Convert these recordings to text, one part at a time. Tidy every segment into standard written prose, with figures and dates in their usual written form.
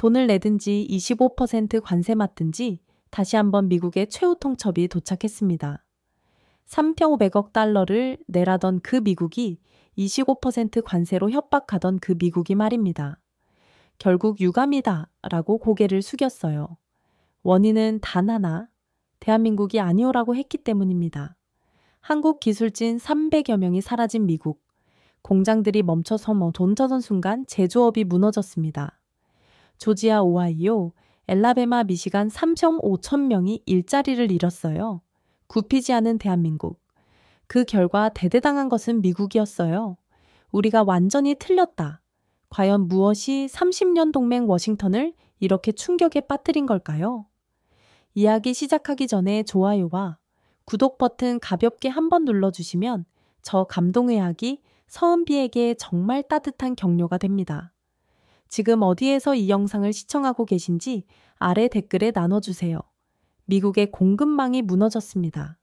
돈을 내든지 25% 관세 맞든지 다시 한번 미국의 최후 통첩이 도착했습니다. 3,500억 달러를 내라던 그 미국이 25% 관세로 협박하던 그 미국이 말입니다. 결국 유감이다 라고 고개를 숙였어요. 원인은 단 하나, 대한민국이 아니오라고 했기 때문입니다. 한국 기술진 300여 명이 사라진 미국. 공장들이 멈춰서 돈 터던 순간 제조업이 무너졌습니다. 조지아, 오하이오, 엘라베마, 미시간 3.5천 명이 일자리를 잃었어요. 굽히지 않은 대한민국. 그 결과 대대당한 것은 미국이었어요. 우리가 완전히 틀렸다. 과연 무엇이 30년 동맹 워싱턴을 이렇게 충격에 빠뜨린 걸까요? 이야기 시작하기 전에 좋아요와 구독 버튼 가볍게 한번 눌러주시면 저 감동의학이 서은비에게 정말 따뜻한 격려가 됩니다. 지금 어디에서 이 영상을 시청하고 계신지 아래 댓글에 나눠주세요. 미국의 공급망이 무너졌습니다.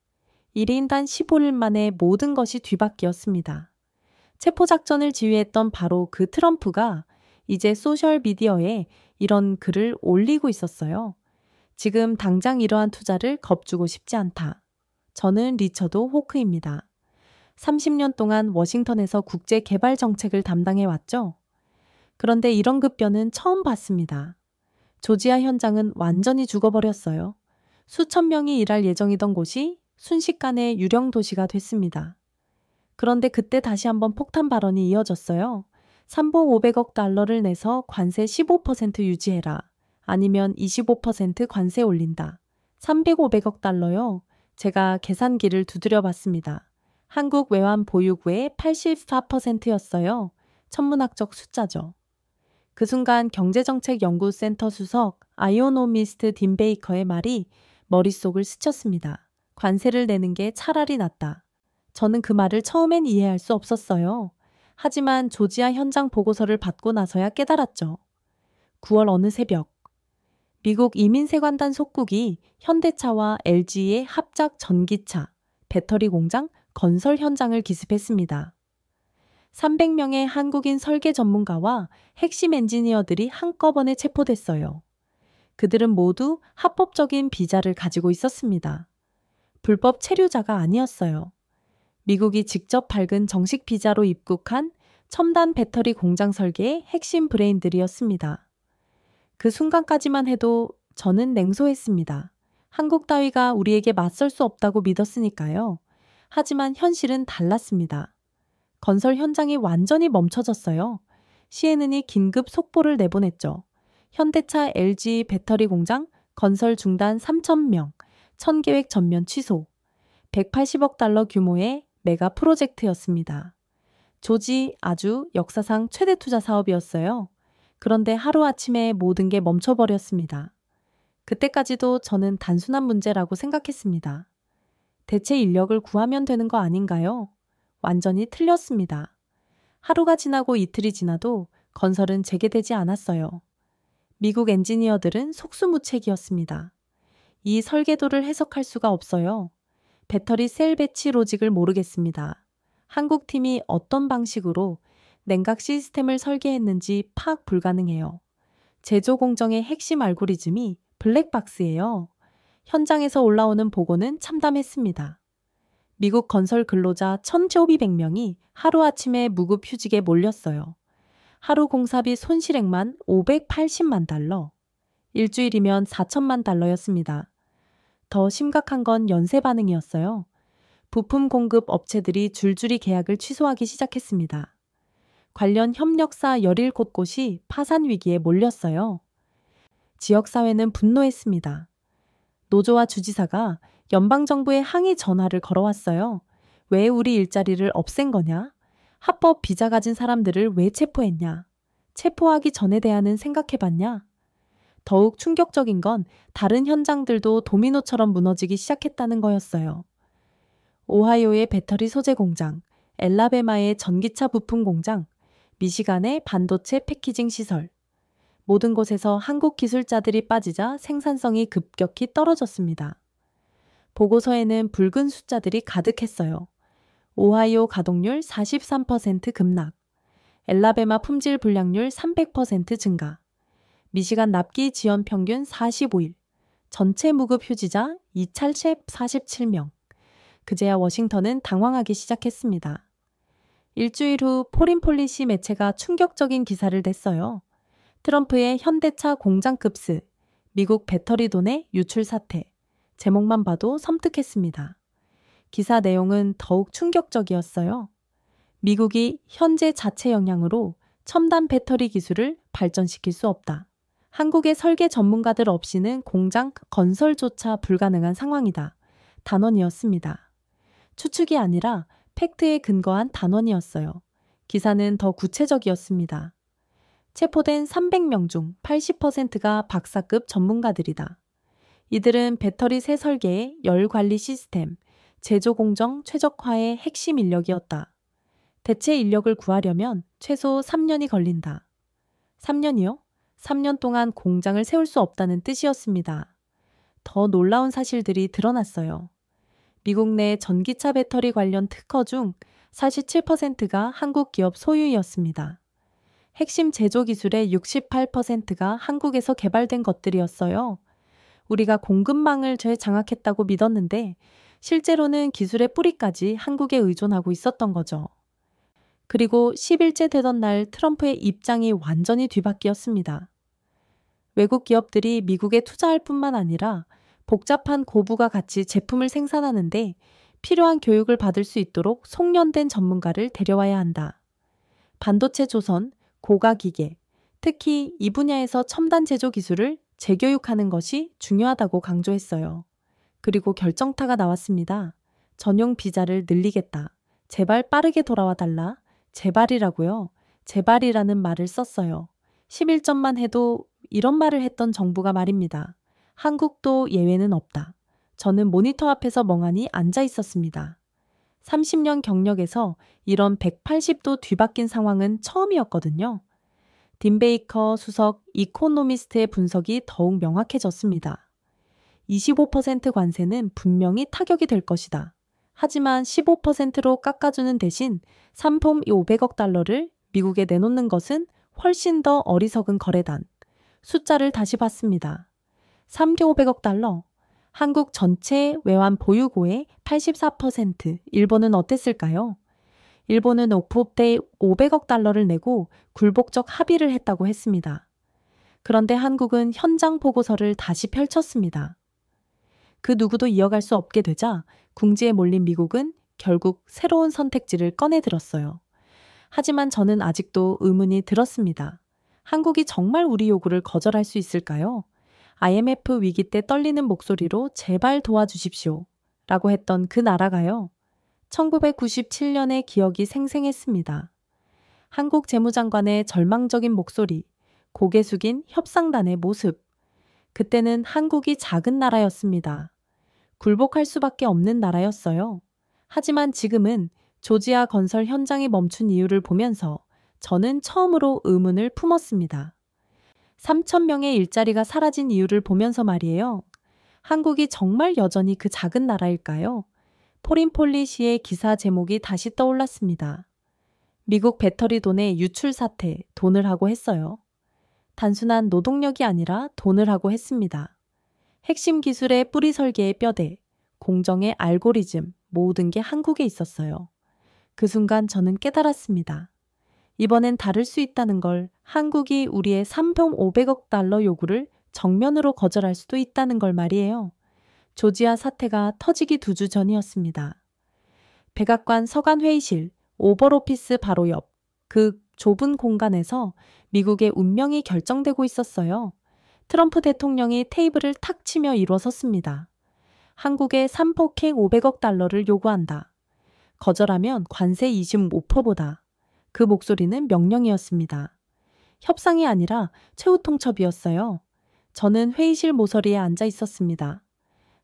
1인당 15일 만에 모든 것이 뒤바뀌었습니다. 체포작전을 지휘했던 바로 그 트럼프가 이제 소셜미디어에 이런 글을 올리고 있었어요. 지금 당장 이러한 투자를 겁주고 싶지 않다. 저는 리처드 호크입니다. 30년 동안 워싱턴에서 국제개발 정책을 담당해왔죠. 그런데 이런 급변은 처음 봤습니다. 조지아 현장은 완전히 죽어버렸어요. 수천 명이 일할 예정이던 곳이 순식간에 유령 도시가 됐습니다. 그런데 그때 다시 한번 폭탄 발언이 이어졌어요. 삼복 500억 달러를 내서 관세 15% 유지해라. 아니면 25% 관세 올린다. 300~500억 달러요. 제가 계산기를 두드려 봤습니다. 한국 외환 보유고의 84%였어요. 천문학적 숫자죠. 그 순간 경제정책연구센터 수석 아이오노미스트 딘 베이커의 말이 머릿속을 스쳤습니다. 관세를 내는 게 차라리 낫다. 저는 그 말을 처음엔 이해할 수 없었어요. 하지만 조지아 현장 보고서를 받고 나서야 깨달았죠. 9월 어느 새벽 미국 이민세관단 속국이 현대차와 LG의 합작 전기차, 배터리 공장 건설 현장을 기습했습니다. 300명의 한국인 설계 전문가와 핵심 엔지니어들이 한꺼번에 체포됐어요. 그들은 모두 합법적인 비자를 가지고 있었습니다. 불법 체류자가 아니었어요. 미국이 직접 밝은 정식 비자로 입국한 첨단 배터리 공장 설계의 핵심 브레인들이었습니다. 그 순간까지만 해도 저는 냉소했습니다. 한국 따위가 우리에게 맞설 수 없다고 믿었으니까요. 하지만 현실은 달랐습니다. 건설 현장이 완전히 멈춰졌어요. CNN이 긴급 속보를 내보냈죠. 현대차 LG 배터리 공장 건설 중단 3,000명, 천계획 전면 취소. 180억 달러 규모의 메가 프로젝트였습니다. 조지 아주 역사상 최대 투자 사업이었어요. 그런데 하루아침에 모든 게 멈춰버렸습니다. 그때까지도 저는 단순한 문제라고 생각했습니다. 대체 인력을 구하면 되는 거 아닌가요? 완전히 틀렸습니다. 하루가 지나고 이틀이 지나도 건설은 재개되지 않았어요. 미국 엔지니어들은 속수무책이었습니다. 이 설계도를 해석할 수가 없어요. 배터리 셀 배치 로직을 모르겠습니다. 한국 팀이 어떤 방식으로 냉각 시스템을 설계했는지 파악 불가능해요. 제조 공정의 핵심 알고리즘이 블랙박스예요. 현장에서 올라오는 보고는 참담했습니다. 미국 건설 근로자 1,200명이 하루아침에 무급휴직에 몰렸어요. 하루 공사비 손실액만 580만 달러. 일주일이면 4천만 달러였습니다. 더 심각한 건 연쇄 반응이었어요. 부품 공급 업체들이 줄줄이 계약을 취소하기 시작했습니다. 관련 협력사 17곳이 파산 위기에 몰렸어요. 지역사회는 분노했습니다. 노조와 주지사가 연방정부에 항의 전화를 걸어왔어요. 왜 우리 일자리를 없앤 거냐? 합법 비자 가진 사람들을 왜 체포했냐? 체포하기 전에 대안은 생각해봤냐? 더욱 충격적인 건 다른 현장들도 도미노처럼 무너지기 시작했다는 거였어요. 오하이오의 배터리 소재 공장, 엘라베마의 전기차 부품 공장, 미시간의 반도체 패키징 시설. 모든 곳에서 한국 기술자들이 빠지자 생산성이 급격히 떨어졌습니다. 보고서에는 붉은 숫자들이 가득했어요. 오하이오 가동률 43% 급락, 엘라베마 품질 불량률 300% 증가, 미시간 납기 지연 평균 45일, 전체 무급 휴지자 2찰체 47명. 그제야 워싱턴은 당황하기 시작했습니다. 일주일 후 포린폴리시 매체가 충격적인 기사를 냈어요. 트럼프의 현대차 공장 급스, 미국 배터리 돈의 유출 사태. 제목만 봐도 섬뜩했습니다. 기사 내용은 더욱 충격적이었어요. 미국이 현재 자체 역량으로 첨단 배터리 기술을 발전시킬 수 없다. 한국의 설계 전문가들 없이는 공장 건설조차 불가능한 상황이다. 단언이었습니다. 추측이 아니라 팩트에 근거한 단언이었어요. 기사는 더 구체적이었습니다. 체포된 300명 중 80%가 박사급 전문가들이다. 이들은 배터리 새 설계의 열 관리 시스템, 제조 공정 최적화의 핵심 인력이었다. 대체 인력을 구하려면 최소 3년이 걸린다. 3년이요? 3년 동안 공장을 세울 수 없다는 뜻이었습니다. 더 놀라운 사실들이 드러났어요. 미국 내 전기차 배터리 관련 특허 중 47%가 한국 기업 소유이었습니다. 핵심 제조 기술의 68%가 한국에서 개발된 것들이었어요. 우리가 공급망을 재장악했다고 믿었는데 실제로는 기술의 뿌리까지 한국에 의존하고 있었던 거죠. 그리고 10일째 되던 날 트럼프의 입장이 완전히 뒤바뀌었습니다. 외국 기업들이 미국에 투자할 뿐만 아니라 복잡한 고부가 가치 제품을 생산하는데 필요한 교육을 받을 수 있도록 숙련된 전문가를 데려와야 한다. 반도체 조선, 고가기계, 특히 이 분야에서 첨단 제조 기술을 재교육하는 것이 중요하다고 강조했어요. 그리고 결정타가 나왔습니다. 전용 비자를 늘리겠다. 제발 빠르게 돌아와 달라. 제발이라고요. 제발이라는 말을 썼어요. 11점만 해도 이런 말을 했던 정부가 말입니다. 한국도 예외는 없다. 저는 모니터 앞에서 멍하니 앉아 있었습니다. 30년 경력에서 이런 180도 뒤바뀐 상황은 처음이었거든요. 딘 베이커 수석 이코노미스트의 분석이 더욱 명확해졌습니다. 25% 관세는 분명히 타격이 될 것이다. 하지만 15%로 깎아주는 대신 상품 500억 달러를 미국에 내놓는 것은 훨씬 더 어리석은 거래단. 숫자를 다시 봤습니다. 3조 500억 달러. 한국 전체 외환 보유고의 84%. 일본은 어땠을까요? 일본은 오프때 500억 달러를 내고 굴복적 합의를 했다고 했습니다. 그런데 한국은 현장 보고서를 다시 펼쳤습니다. 그 누구도 이어갈 수 없게 되자 궁지에 몰린 미국은 결국 새로운 선택지를 꺼내들었어요. 하지만 저는 아직도 의문이 들었습니다. 한국이 정말 우리 요구를 거절할 수 있을까요? IMF 위기 때 떨리는 목소리로 제발 도와주십시오. 라고 했던 그 나라가요. 1997년의 기억이 생생했습니다. 한국 재무장관의 절망적인 목소리, 고개 숙인 협상단의 모습. 그때는 한국이 작은 나라였습니다. 굴복할 수밖에 없는 나라였어요. 하지만 지금은 조지아 건설 현장이 멈춘 이유를 보면서 저는 처음으로 의문을 품었습니다. 3,000명의 일자리가 사라진 이유를 보면서 말이에요. 한국이 정말 여전히 그 작은 나라일까요? 포린폴리시의 기사 제목이 다시 떠올랐습니다. 미국 배터리 돈의 유출 사태, 돈을 하고 했어요. 단순한 노동력이 아니라 돈을 하고 했습니다. 핵심 기술의 뿌리 설계의 뼈대, 공정의 알고리즘, 모든 게 한국에 있었어요. 그 순간 저는 깨달았습니다. 이번엔 다를 수 있다는 걸, 한국이 우리의 3,500억 달러 요구를 정면으로 거절할 수도 있다는 걸 말이에요. 조지아 사태가 터지기 2주 전이었습니다. 백악관 서간 회의실, 오벌오피스 바로 옆, 그 좁은 공간에서 미국의 운명이 결정되고 있었어요. 트럼프 대통령이 테이블을 탁 치며 일어섰습니다. 한국에 삼폭행 500억 달러를 요구한다. 거절하면 관세 25%보다. 그 목소리는 명령이었습니다. 협상이 아니라 최후 통첩이었어요. 저는 회의실 모서리에 앉아 있었습니다.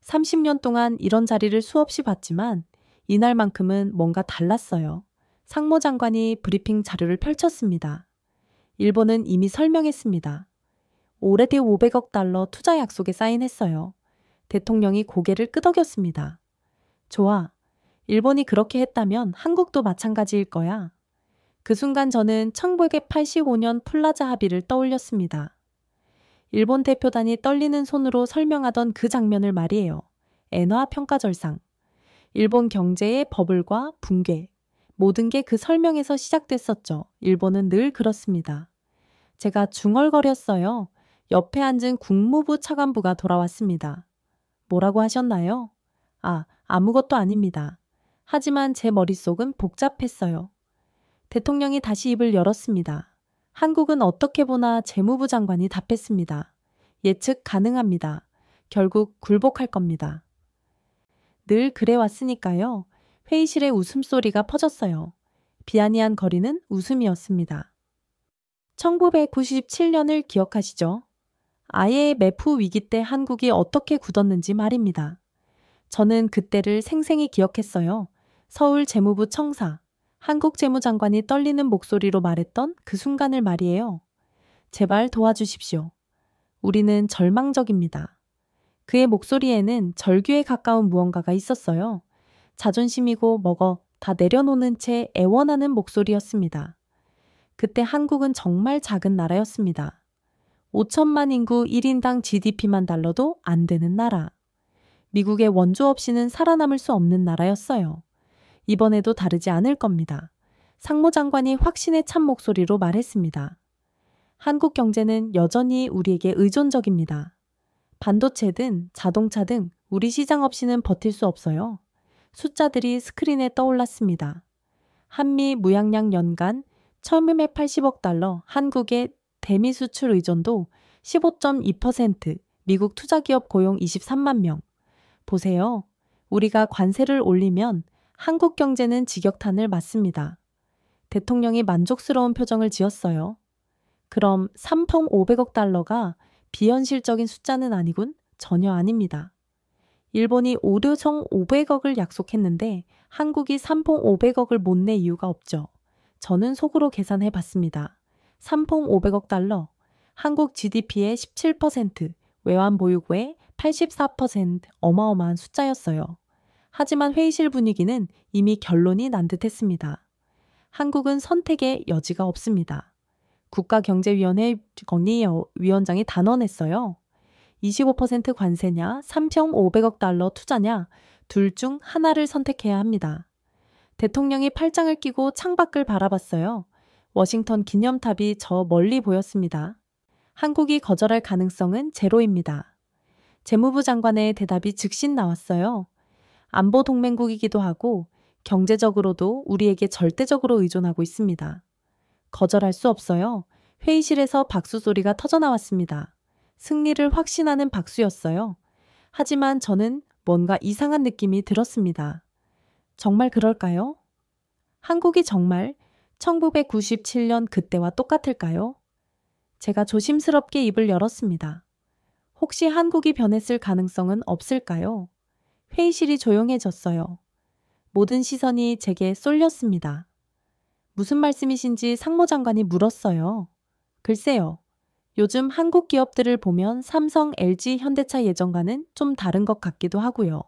30년 동안 이런 자리를 수없이 봤지만 이날만큼은 뭔가 달랐어요. 상무장관이 브리핑 자료를 펼쳤습니다. 일본은 이미 설명했습니다. 올해 뒤 500억 달러 투자 약속에 사인했어요. 대통령이 고개를 끄덕였습니다. 좋아. 일본이 그렇게 했다면 한국도 마찬가지일 거야. 그 순간 저는 1985년 플라자 합의를 떠올렸습니다. 일본 대표단이 떨리는 손으로 설명하던 그 장면을 말이에요. 엔화 평가절상. 일본 경제의 버블과 붕괴. 모든 게 그 설명에서 시작됐었죠. 일본은 늘 그렇습니다. 제가 중얼거렸어요. 옆에 앉은 국무부 차관부가 돌아왔습니다. 뭐라고 하셨나요? 아무것도 아닙니다. 하지만 제 머릿속은 복잡했어요. 대통령이 다시 입을 열었습니다. 한국은 어떻게 보나 재무부 장관이 답했습니다. 예측 가능합니다. 결국 굴복할 겁니다. 늘 그래 왔으니까요. 회의실에 웃음소리가 퍼졌어요. 비아니한 거리는 웃음이었습니다. 1997년을 기억하시죠? IMF 위기 때 한국이 어떻게 굳었는지 말입니다. 저는 그때를 생생히 기억했어요. 서울 재무부 청사, 한국 재무장관이 떨리는 목소리로 말했던 그 순간을 말이에요. 제발 도와주십시오. 우리는 절망적입니다. 그의 목소리에는 절규에 가까운 무언가가 있었어요. 자존심이고 뭐고 다 내려놓는 채 애원하는 목소리였습니다. 그때 한국은 정말 작은 나라였습니다. 5천만 인구 1인당 GDP만 달러도 안 되는 나라. 미국의 원조 없이는 살아남을 수 없는 나라였어요. 이번에도 다르지 않을 겁니다. 상무장관이 확신에 찬 목소리로 말했습니다. 한국 경제는 여전히 우리에게 의존적입니다. 반도체든 자동차 등 우리 시장 없이는 버틸 수 없어요. 숫자들이 스크린에 떠올랐습니다. 한미 무역량 연간 1,280억 달러, 한국의 대미 수출 의존도 15.2%, 미국 투자기업 고용 23만 명. 보세요. 우리가 관세를 올리면 한국 경제는 직격탄을 맞습니다. 대통령이 만족스러운 표정을 지었어요. 그럼 3,500억 달러가 비현실적인 숫자는 아니군? 전혀 아닙니다. 일본이 5,500억을 약속했는데 한국이 3,500억을 못 내 이유가 없죠. 저는 속으로 계산해 봤습니다. 3,500억 달러, 한국 GDP의 17%, 외환보유고의 84%, 어마어마한 숫자였어요. 하지만 회의실 분위기는 이미 결론이 난 듯했습니다. 한국은 선택의 여지가 없습니다. 국가경제위원회 위원장이 단언했어요. 25% 관세냐, 3,500억 달러 투자냐, 둘 중 하나를 선택해야 합니다. 대통령이 팔짱을 끼고 창밖을 바라봤어요. 워싱턴 기념탑이 저 멀리 보였습니다. 한국이 거절할 가능성은 제로입니다. 재무부 장관의 대답이 즉시 나왔어요. 안보 동맹국이기도 하고 경제적으로도 우리에게 절대적으로 의존하고 있습니다. 거절할 수 없어요. 회의실에서 박수 소리가 터져나왔습니다. 승리를 확신하는 박수였어요. 하지만 저는 뭔가 이상한 느낌이 들었습니다. 정말 그럴까요? 한국이 정말 1997년 그때와 똑같을까요? 제가 조심스럽게 입을 열었습니다. 혹시 한국이 변했을 가능성은 없을까요? 회의실이 조용해졌어요. 모든 시선이 제게 쏠렸습니다. 무슨 말씀이신지 상무장관이 물었어요. 글쎄요. 요즘 한국 기업들을 보면 삼성, LG, 현대차 예전과는 좀 다른 것 같기도 하고요.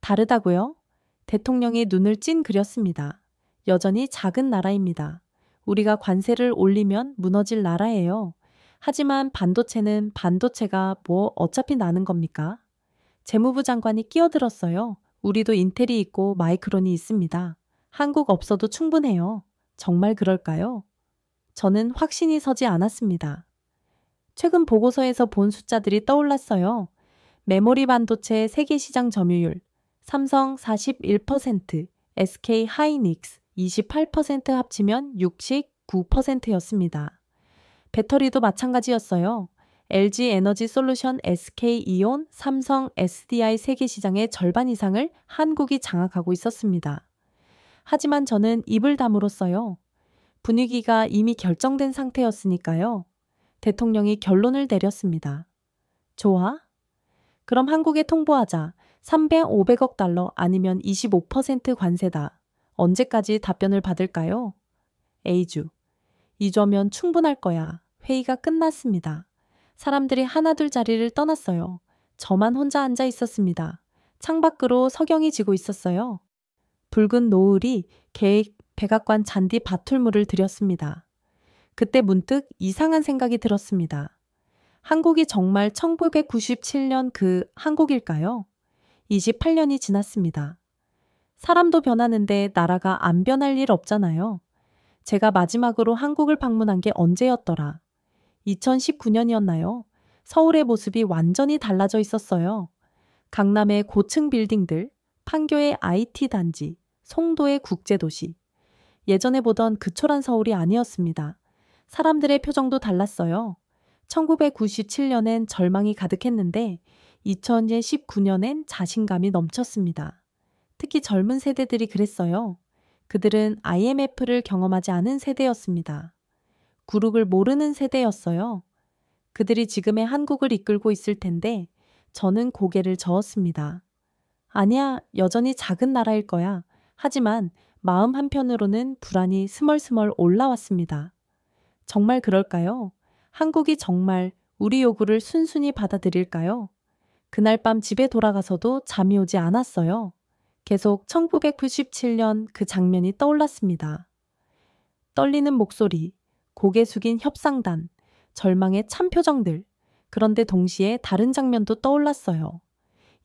다르다고요? 대통령이 눈을 찡그렸습니다. 여전히 작은 나라입니다. 우리가 관세를 올리면 무너질 나라예요. 하지만 반도체는 반도체가 뭐 어차피 나는 겁니까? 재무부 장관이 끼어들었어요. 우리도 인텔이 있고 마이크론이 있습니다. 한국 없어도 충분해요. 정말 그럴까요? 저는 확신이 서지 않았습니다. 최근 보고서에서 본 숫자들이 떠올랐어요. 메모리 반도체 세계 시장 점유율, 삼성 41%, SK 하이닉스 28% 합치면 69%였습니다. 배터리도 마찬가지였어요. LG 에너지 솔루션, SK 이온, 삼성 SDI 세계 시장의 절반 이상을 한국이 장악하고 있었습니다. 하지만 저는 입을 다물었어요. 분위기가 이미 결정된 상태였으니까요. 대통령이 결론을 내렸습니다. 좋아? 그럼 한국에 통보하자. 300-500억 달러 아니면 25% 관세다. 언제까지 답변을 받을까요? A주. 2주면 충분할 거야. 회의가 끝났습니다. 사람들이 하나둘 자리를 떠났어요. 저만 혼자 앉아 있었습니다. 창밖으로 석영이 지고 있었어요. 붉은 노을이 계획 백악관 잔디 밭울물을 들였습니다. 그때 문득 이상한 생각이 들었습니다. 한국이 정말 1997년 그 한국일까요? 28년이 지났습니다. 사람도 변하는데 나라가 안 변할 일 없잖아요. 제가 마지막으로 한국을 방문한 게 언제였더라? 2019년이었나요? 서울의 모습이 완전히 달라져 있었어요. 강남의 고층 빌딩들, 판교의 IT 단지, 송도의 국제도시. 예전에 보던 그 초란 서울이 아니었습니다. 사람들의 표정도 달랐어요. 1997년엔 절망이 가득했는데 2019년엔 자신감이 넘쳤습니다. 특히 젊은 세대들이 그랬어요. 그들은 IMF를 경험하지 않은 세대였습니다. 구룩을 모르는 세대였어요. 그들이 지금의 한국을 이끌고 있을 텐데 저는 고개를 저었습니다. 아니야, 여전히 작은 나라일 거야. 하지만 마음 한편으로는 불안이 스멀스멀 올라왔습니다. 정말 그럴까요? 한국이 정말 우리 요구를 순순히 받아들일까요? 그날 밤 집에 돌아가서도 잠이 오지 않았어요. 계속 1997년 그 장면이 떠올랐습니다. 떨리는 목소리, 고개 숙인 협상단, 절망의 참표정들. 그런데 동시에 다른 장면도 떠올랐어요.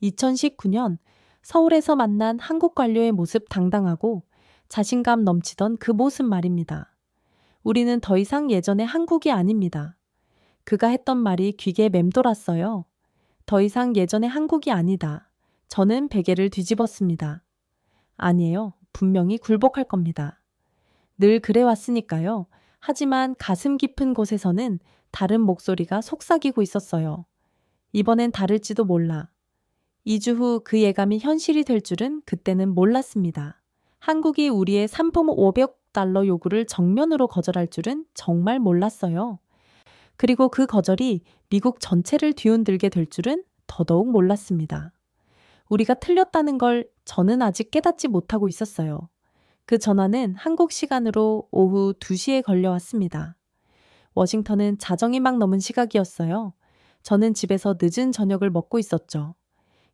2019년 서울에서 만난 한국 관료의 모습 당당하고 자신감 넘치던 그 모습 말입니다. 우리는 더 이상 예전의 한국이 아닙니다. 그가 했던 말이 귀에 맴돌았어요. 더 이상 예전의 한국이 아니다. 저는 베개를 뒤집었습니다. 아니에요. 분명히 굴복할 겁니다. 늘 그래왔으니까요. 하지만 가슴 깊은 곳에서는 다른 목소리가 속삭이고 있었어요. 이번엔 다를지도 몰라. 2주 후 그 예감이 현실이 될 줄은 그때는 몰랐습니다. 한국이 우리의 상품 500달러 요구를 정면으로 거절할 줄은 정말 몰랐어요. 그리고 그 거절이 미국 전체를 뒤흔들게 될 줄은 더더욱 몰랐습니다. 우리가 틀렸다는 걸 저는 아직 깨닫지 못하고 있었어요. 그 전화는 한국 시간으로 오후 2시에 걸려왔습니다. 워싱턴은 자정이 막 넘은 시각이었어요. 저는 집에서 늦은 저녁을 먹고 있었죠.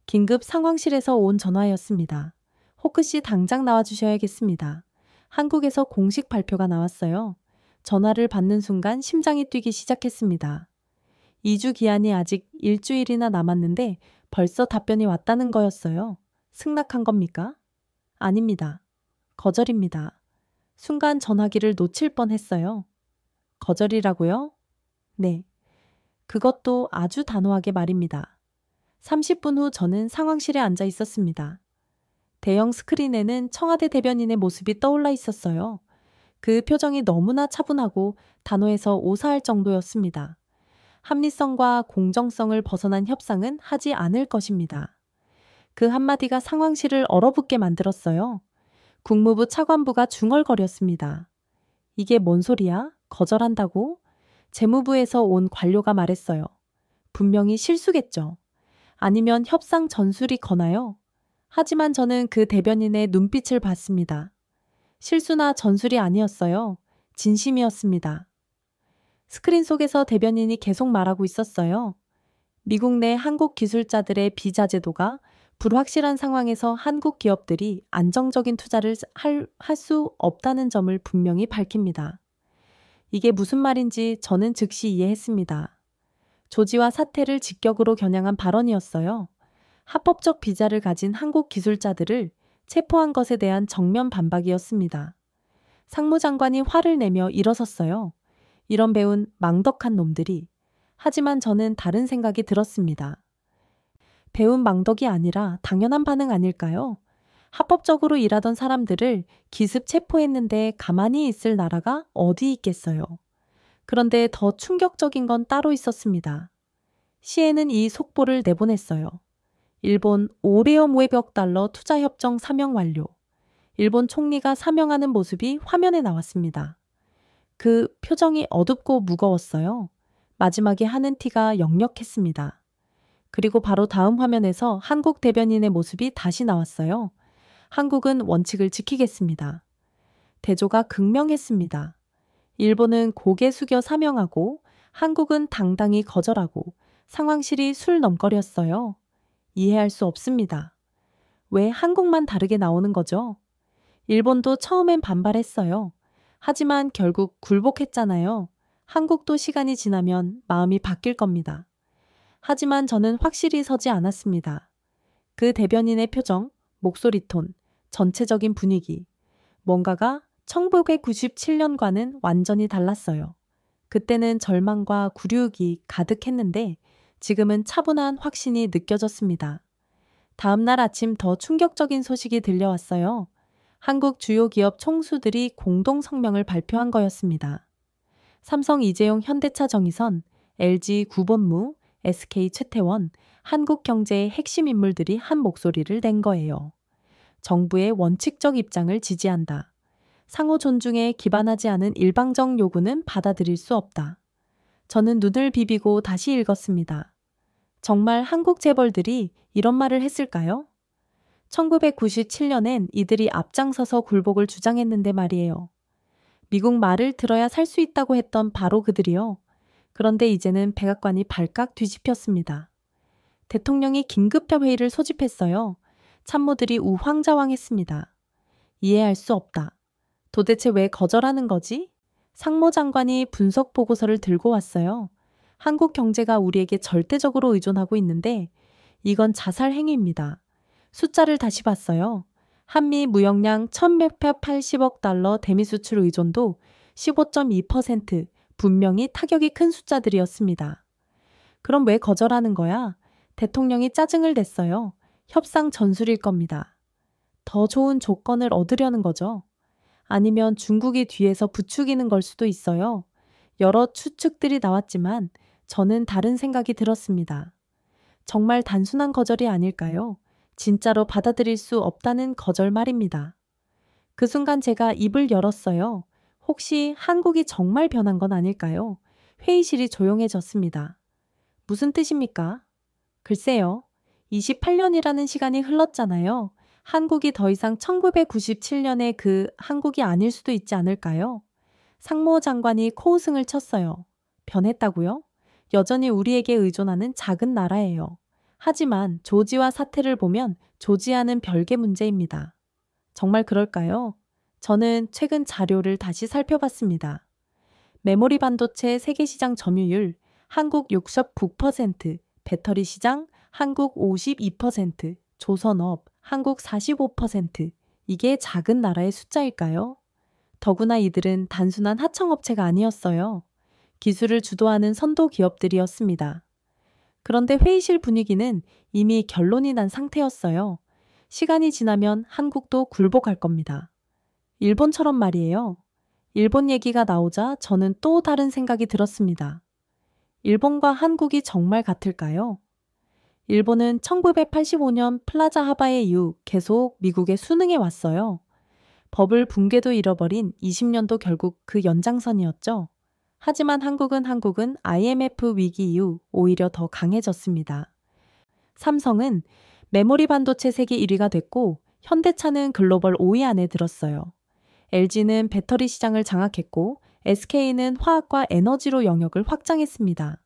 긴급 상황실에서 온 전화였습니다. 호크 씨 당장 나와주셔야겠습니다. 한국에서 공식 발표가 나왔어요. 전화를 받는 순간 심장이 뛰기 시작했습니다. 2주 기한이 아직 일주일이나 남았는데 벌써 답변이 왔다는 거였어요. 승낙한 겁니까? 아닙니다. 거절입니다. 순간 전화기를 놓칠 뻔했어요. 거절이라고요? 네. 그것도 아주 단호하게 말입니다. 30분 후 저는 상황실에 앉아 있었습니다. 대형 스크린에는 청와대 대변인의 모습이 떠올라 있었어요. 그 표정이 너무나 차분하고 단호해서 오사할 정도였습니다. 합리성과 공정성을 벗어난 협상은 하지 않을 것입니다. 그 한마디가 상황실을 얼어붙게 만들었어요. 국무부 차관부가 중얼거렸습니다. 이게 뭔 소리야? 거절한다고? 재무부에서 온 관료가 말했어요. 분명히 실수겠죠. 아니면 협상 전술이 거나요? 하지만 저는 그 대변인의 눈빛을 봤습니다. 실수나 전술이 아니었어요. 진심이었습니다. 스크린 속에서 대변인이 계속 말하고 있었어요. 미국 내 한국 기술자들의 비자 제도가 불확실한 상황에서 한국 기업들이 안정적인 투자를 할 수 없다는 점을 분명히 밝힙니다. 이게 무슨 말인지 저는 즉시 이해했습니다. 조지와 사태를 직격으로 겨냥한 발언이었어요. 합법적 비자를 가진 한국 기술자들을 체포한 것에 대한 정면 반박이었습니다. 상무장관이 화를 내며 일어섰어요. 이런 배운 망덕한 놈들이. 하지만 저는 다른 생각이 들었습니다. 배운 망덕이 아니라 당연한 반응 아닐까요? 합법적으로 일하던 사람들을 기습 체포했는데 가만히 있을 나라가 어디 있겠어요. 그런데 더 충격적인 건 따로 있었습니다. 시에는 이 속보를 내보냈어요. 일본 500억 달러 투자협정 사명 완료. 일본 총리가 사명하는 모습이 화면에 나왔습니다. 그 표정이 어둡고 무거웠어요. 마지막에 하는 티가 역력했습니다. 그리고 바로 다음 화면에서 한국 대변인의 모습이 다시 나왔어요. 한국은 원칙을 지키겠습니다. 대조가 극명했습니다. 일본은 고개 숙여 사명하고 한국은 당당히 거절하고 상황실이 술넘거렸어요. 이해할 수 없습니다. 왜 한국만 다르게 나오는 거죠? 일본도 처음엔 반발했어요. 하지만 결국 굴복했잖아요. 한국도 시간이 지나면 마음이 바뀔 겁니다. 하지만 저는 확실히 서지 않았습니다. 그 대변인의 표정, 목소리 톤, 전체적인 분위기, 뭔가가 1997년과는 완전히 달랐어요. 그때는 절망과 굴욕이 가득했는데 지금은 차분한 확신이 느껴졌습니다. 다음 날 아침 더 충격적인 소식이 들려왔어요. 한국 주요 기업 총수들이 공동 성명을 발표한 거였습니다. 삼성 이재용 현대차 정의선, LG 구본무, SK 최태원, 한국 경제의 핵심 인물들이 한 목소리를 낸 거예요. 정부의 원칙적 입장을 지지한다. 상호 존중에 기반하지 않은 일방적 요구는 받아들일 수 없다. 저는 눈을 비비고 다시 읽었습니다. 정말 한국 재벌들이 이런 말을 했을까요? 1997년엔 이들이 앞장서서 굴복을 주장했는데 말이에요. 미국 말을 들어야 살 수 있다고 했던 바로 그들이요. 그런데 이제는 백악관이 발칵 뒤집혔습니다. 대통령이 긴급회의를 소집했어요. 참모들이 우왕좌왕했습니다. 이해할 수 없다. 도대체 왜 거절하는 거지? 상무장관이 분석 보고서를 들고 왔어요. 한국 경제가 우리에게 절대적으로 의존하고 있는데 이건 자살 행위입니다. 숫자를 다시 봤어요. 한미 무역량 1180억 달러 대미 수출 의존도 15.2%, 분명히 타격이 큰 숫자들이었습니다. 그럼 왜 거절하는 거야? 대통령이 짜증을 냈어요. 협상 전술일 겁니다. 더 좋은 조건을 얻으려는 거죠. 아니면 중국이 뒤에서 부추기는 걸 수도 있어요. 여러 추측들이 나왔지만 저는 다른 생각이 들었습니다. 정말 단순한 거절이 아닐까요? 진짜로 받아들일 수 없다는 거절 말입니다. 그 순간 제가 입을 열었어요. 혹시 한국이 정말 변한 건 아닐까요? 회의실이 조용해졌습니다. 무슨 뜻입니까? 글쎄요. 28년이라는 시간이 흘렀잖아요. 한국이 더 이상 1997년의 그 한국이 아닐 수도 있지 않을까요? 상무 장관이 코웃음을 쳤어요. 변했다고요? 여전히 우리에게 의존하는 작은 나라예요. 하지만 조지와 사태를 보면 조지아는 별개 문제입니다. 정말 그럴까요? 저는 최근 자료를 다시 살펴봤습니다. 메모리 반도체 세계시장 점유율 한국 69%, 배터리 시장 한국 52%, 조선업 한국 45%. 이게 작은 나라의 숫자일까요? 더구나 이들은 단순한 하청업체가 아니었어요. 기술을 주도하는 선도 기업들이었습니다. 그런데 회의실 분위기는 이미 결론이 난 상태였어요. 시간이 지나면 한국도 굴복할 겁니다. 일본처럼 말이에요. 일본 얘기가 나오자 저는 또 다른 생각이 들었습니다. 일본과 한국이 정말 같을까요? 일본은 1985년 플라자 하바이 이후 계속 미국에 순응해 왔어요. 버블 붕괴도 잃어버린 20년도 결국 그 연장선이었죠. 하지만 한국은 IMF 위기 이후 오히려 더 강해졌습니다. 삼성은 메모리 반도체 세계 1위가 됐고 현대차는 글로벌 5위 안에 들었어요. LG는 배터리 시장을 장악했고 SK는 화학과 에너지로 영역을 확장했습니다.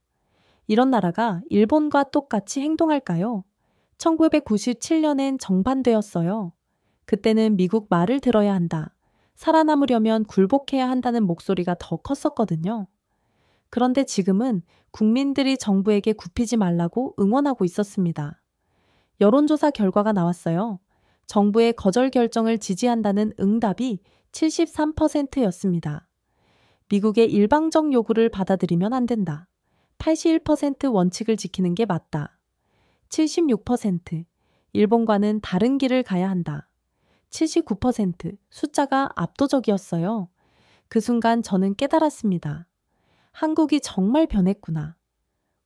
이런 나라가 일본과 똑같이 행동할까요? 1997년엔 정반대였어요. 그때는 미국 말을 들어야 한다. 살아남으려면 굴복해야 한다는 목소리가 더 컸었거든요. 그런데 지금은 국민들이 정부에게 굽히지 말라고 응원하고 있었습니다. 여론조사 결과가 나왔어요. 정부의 거절 결정을 지지한다는 응답이 73%였습니다. 미국의 일방적 요구를 받아들이면 안 된다. 81% 원칙을 지키는 게 맞다. 76% 일본과는 다른 길을 가야 한다. 79% 숫자가 압도적이었어요. 그 순간 저는 깨달았습니다. 한국이 정말 변했구나.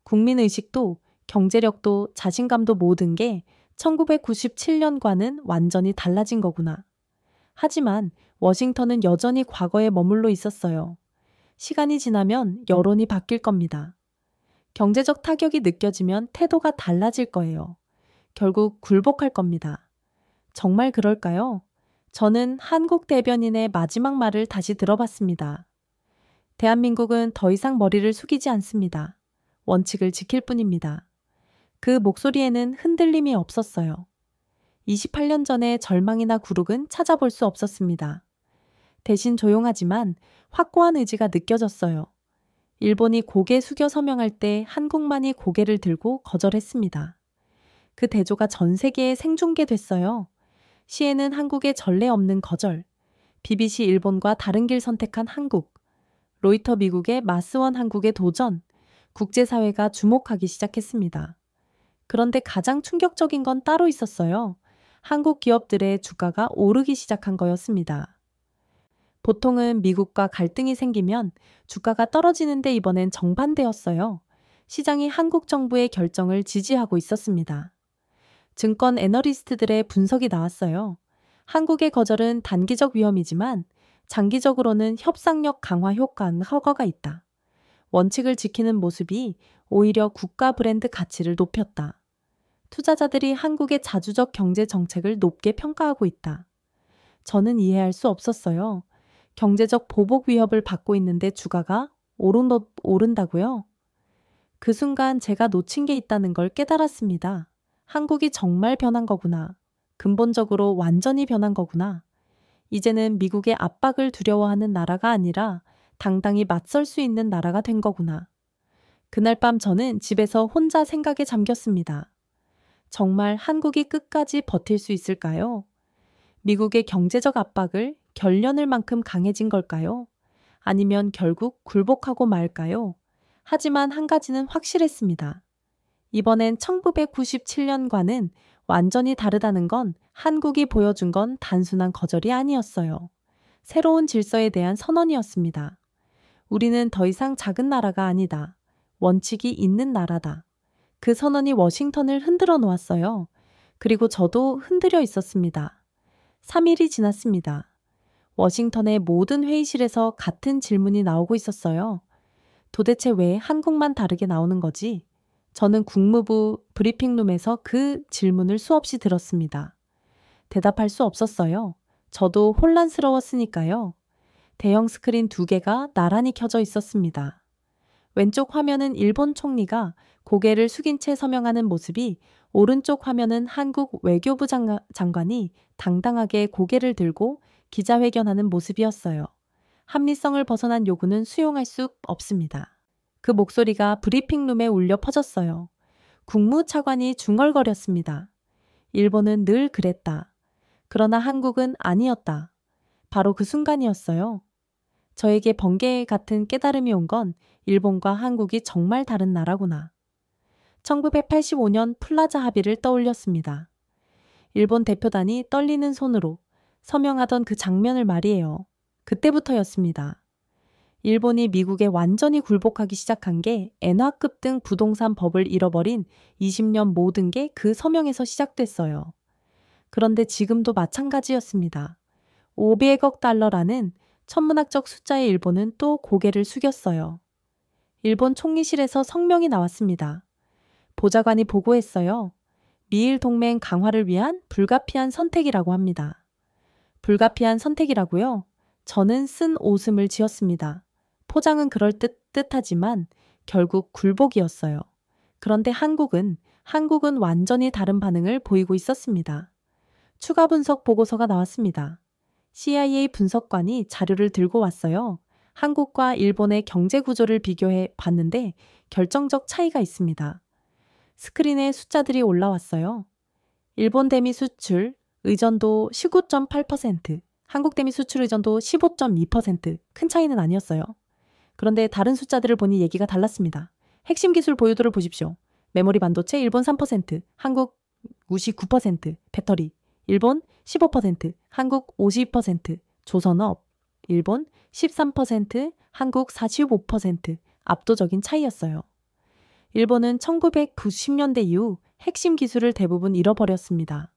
국민의식도 경제력도 자신감도 모든 게 1997년과는 완전히 달라진 거구나. 하지만 워싱턴은 여전히 과거에 머물러 있었어요. 시간이 지나면 여론이 바뀔 겁니다. 경제적 타격이 느껴지면 태도가 달라질 거예요. 결국 굴복할 겁니다. 정말 그럴까요? 저는 한국 대변인의 마지막 말을 다시 들어봤습니다. 대한민국은 더 이상 머리를 숙이지 않습니다. 원칙을 지킬 뿐입니다. 그 목소리에는 흔들림이 없었어요. 28년 전의 절망이나 굴욕은 찾아볼 수 없었습니다. 대신 조용하지만 확고한 의지가 느껴졌어요. 일본이 고개 숙여 서명할 때 한국만이 고개를 들고 거절했습니다. 그 대조가 전 세계에 생중계됐어요. 시에는 한국의 전례 없는 거절, BBC 일본과 다른 길 선택한 한국, 로이터 미국의 마스원 한국의 도전, 국제사회가 주목하기 시작했습니다. 그런데 가장 충격적인 건 따로 있었어요. 한국 기업들의 주가가 오르기 시작한 거였습니다. 보통은 미국과 갈등이 생기면 주가가 떨어지는데 이번엔 정반대였어요. 시장이 한국 정부의 결정을 지지하고 있었습니다. 증권 애널리스트들의 분석이 나왔어요. 한국의 거절은 단기적 위험이지만 장기적으로는 협상력 강화 효과가 있다. 원칙을 지키는 모습이 오히려 국가 브랜드 가치를 높였다. 투자자들이 한국의 자주적 경제 정책을 높게 평가하고 있다. 저는 이해할 수 없었어요. 경제적 보복 위협을 받고 있는데 주가가 오른다고요? 그 순간 제가 놓친 게 있다는 걸 깨달았습니다. 한국이 정말 변한 거구나. 근본적으로 완전히 변한 거구나. 이제는 미국의 압박을 두려워하는 나라가 아니라 당당히 맞설 수 있는 나라가 된 거구나. 그날 밤 저는 집에서 혼자 생각에 잠겼습니다. 정말 한국이 끝까지 버틸 수 있을까요? 미국의 경제적 압박을 결련을 만큼 강해진 걸까요? 아니면 결국 굴복하고 말까요? 하지만 한 가지는 확실했습니다. 이번엔 1997년과는 완전히 다르다는 건 한국이 보여준 건 단순한 거절이 아니었어요. 새로운 질서에 대한 선언이었습니다. 우리는 더 이상 작은 나라가 아니다. 원칙이 있는 나라다. 그 선언이 워싱턴을 흔들어 놓았어요. 그리고 저도 흔들려 있었습니다. 3일이 지났습니다. 워싱턴의 모든 회의실에서 같은 질문이 나오고 있었어요. 도대체 왜 한국만 다르게 나오는 거지? 저는 국무부 브리핑룸에서 그 질문을 수없이 들었습니다. 대답할 수 없었어요. 저도 혼란스러웠으니까요. 대형 스크린 2개가 나란히 켜져 있었습니다. 왼쪽 화면은 일본 총리가 고개를 숙인 채 서명하는 모습이, 오른쪽 화면은 한국 외교부 장관이 당당하게 고개를 들고 기자회견하는 모습이었어요. 합리성을 벗어난 요구는 수용할 수 없습니다. 그 목소리가 브리핑룸에 울려 퍼졌어요. 국무차관이 중얼거렸습니다. 일본은 늘 그랬다. 그러나 한국은 아니었다. 바로 그 순간이었어요. 저에게 번개 같은 깨달음이 온 건 일본과 한국이 정말 다른 나라구나. 1985년 플라자 합의를 떠올렸습니다. 일본 대표단이 떨리는 손으로 서명하던 그 장면을 말이에요. 그때부터였습니다. 일본이 미국에 완전히 굴복하기 시작한 게 엔화급 등 부동산 법을 잃어버린 20년 모든 게 그 서명에서 시작됐어요. 그런데 지금도 마찬가지였습니다. 500억 달러라는 천문학적 숫자의 일본은 또 고개를 숙였어요. 일본 총리실에서 성명이 나왔습니다. 보좌관이 보고했어요. 미일 동맹 강화를 위한 불가피한 선택이라고 합니다. 불가피한 선택이라고요? 저는 쓴 웃음을 지었습니다. 포장은 그럴듯하지만 결국 굴복이었어요. 그런데 한국은 완전히 다른 반응을 보이고 있었습니다. 추가 분석 보고서가 나왔습니다. CIA 분석관이 자료를 들고 왔어요. 한국과 일본의 경제 구조를 비교해 봤는데 결정적 차이가 있습니다. 스크린에 숫자들이 올라왔어요. 일본 대미 수출 의존도 19.8%, 한국 대미 수출 의존도 15.2%, 큰 차이는 아니었어요. 그런데 다른 숫자들을 보니 얘기가 달랐습니다. 핵심 기술 보유도를 보십시오. 메모리 반도체 일본 3%, 한국 59%, 배터리 일본 15%, 한국 52%, 조선업 일본 13%, 한국 45%, 압도적인 차이였어요. 일본은 1990년대 이후 핵심 기술을 대부분 잃어버렸습니다.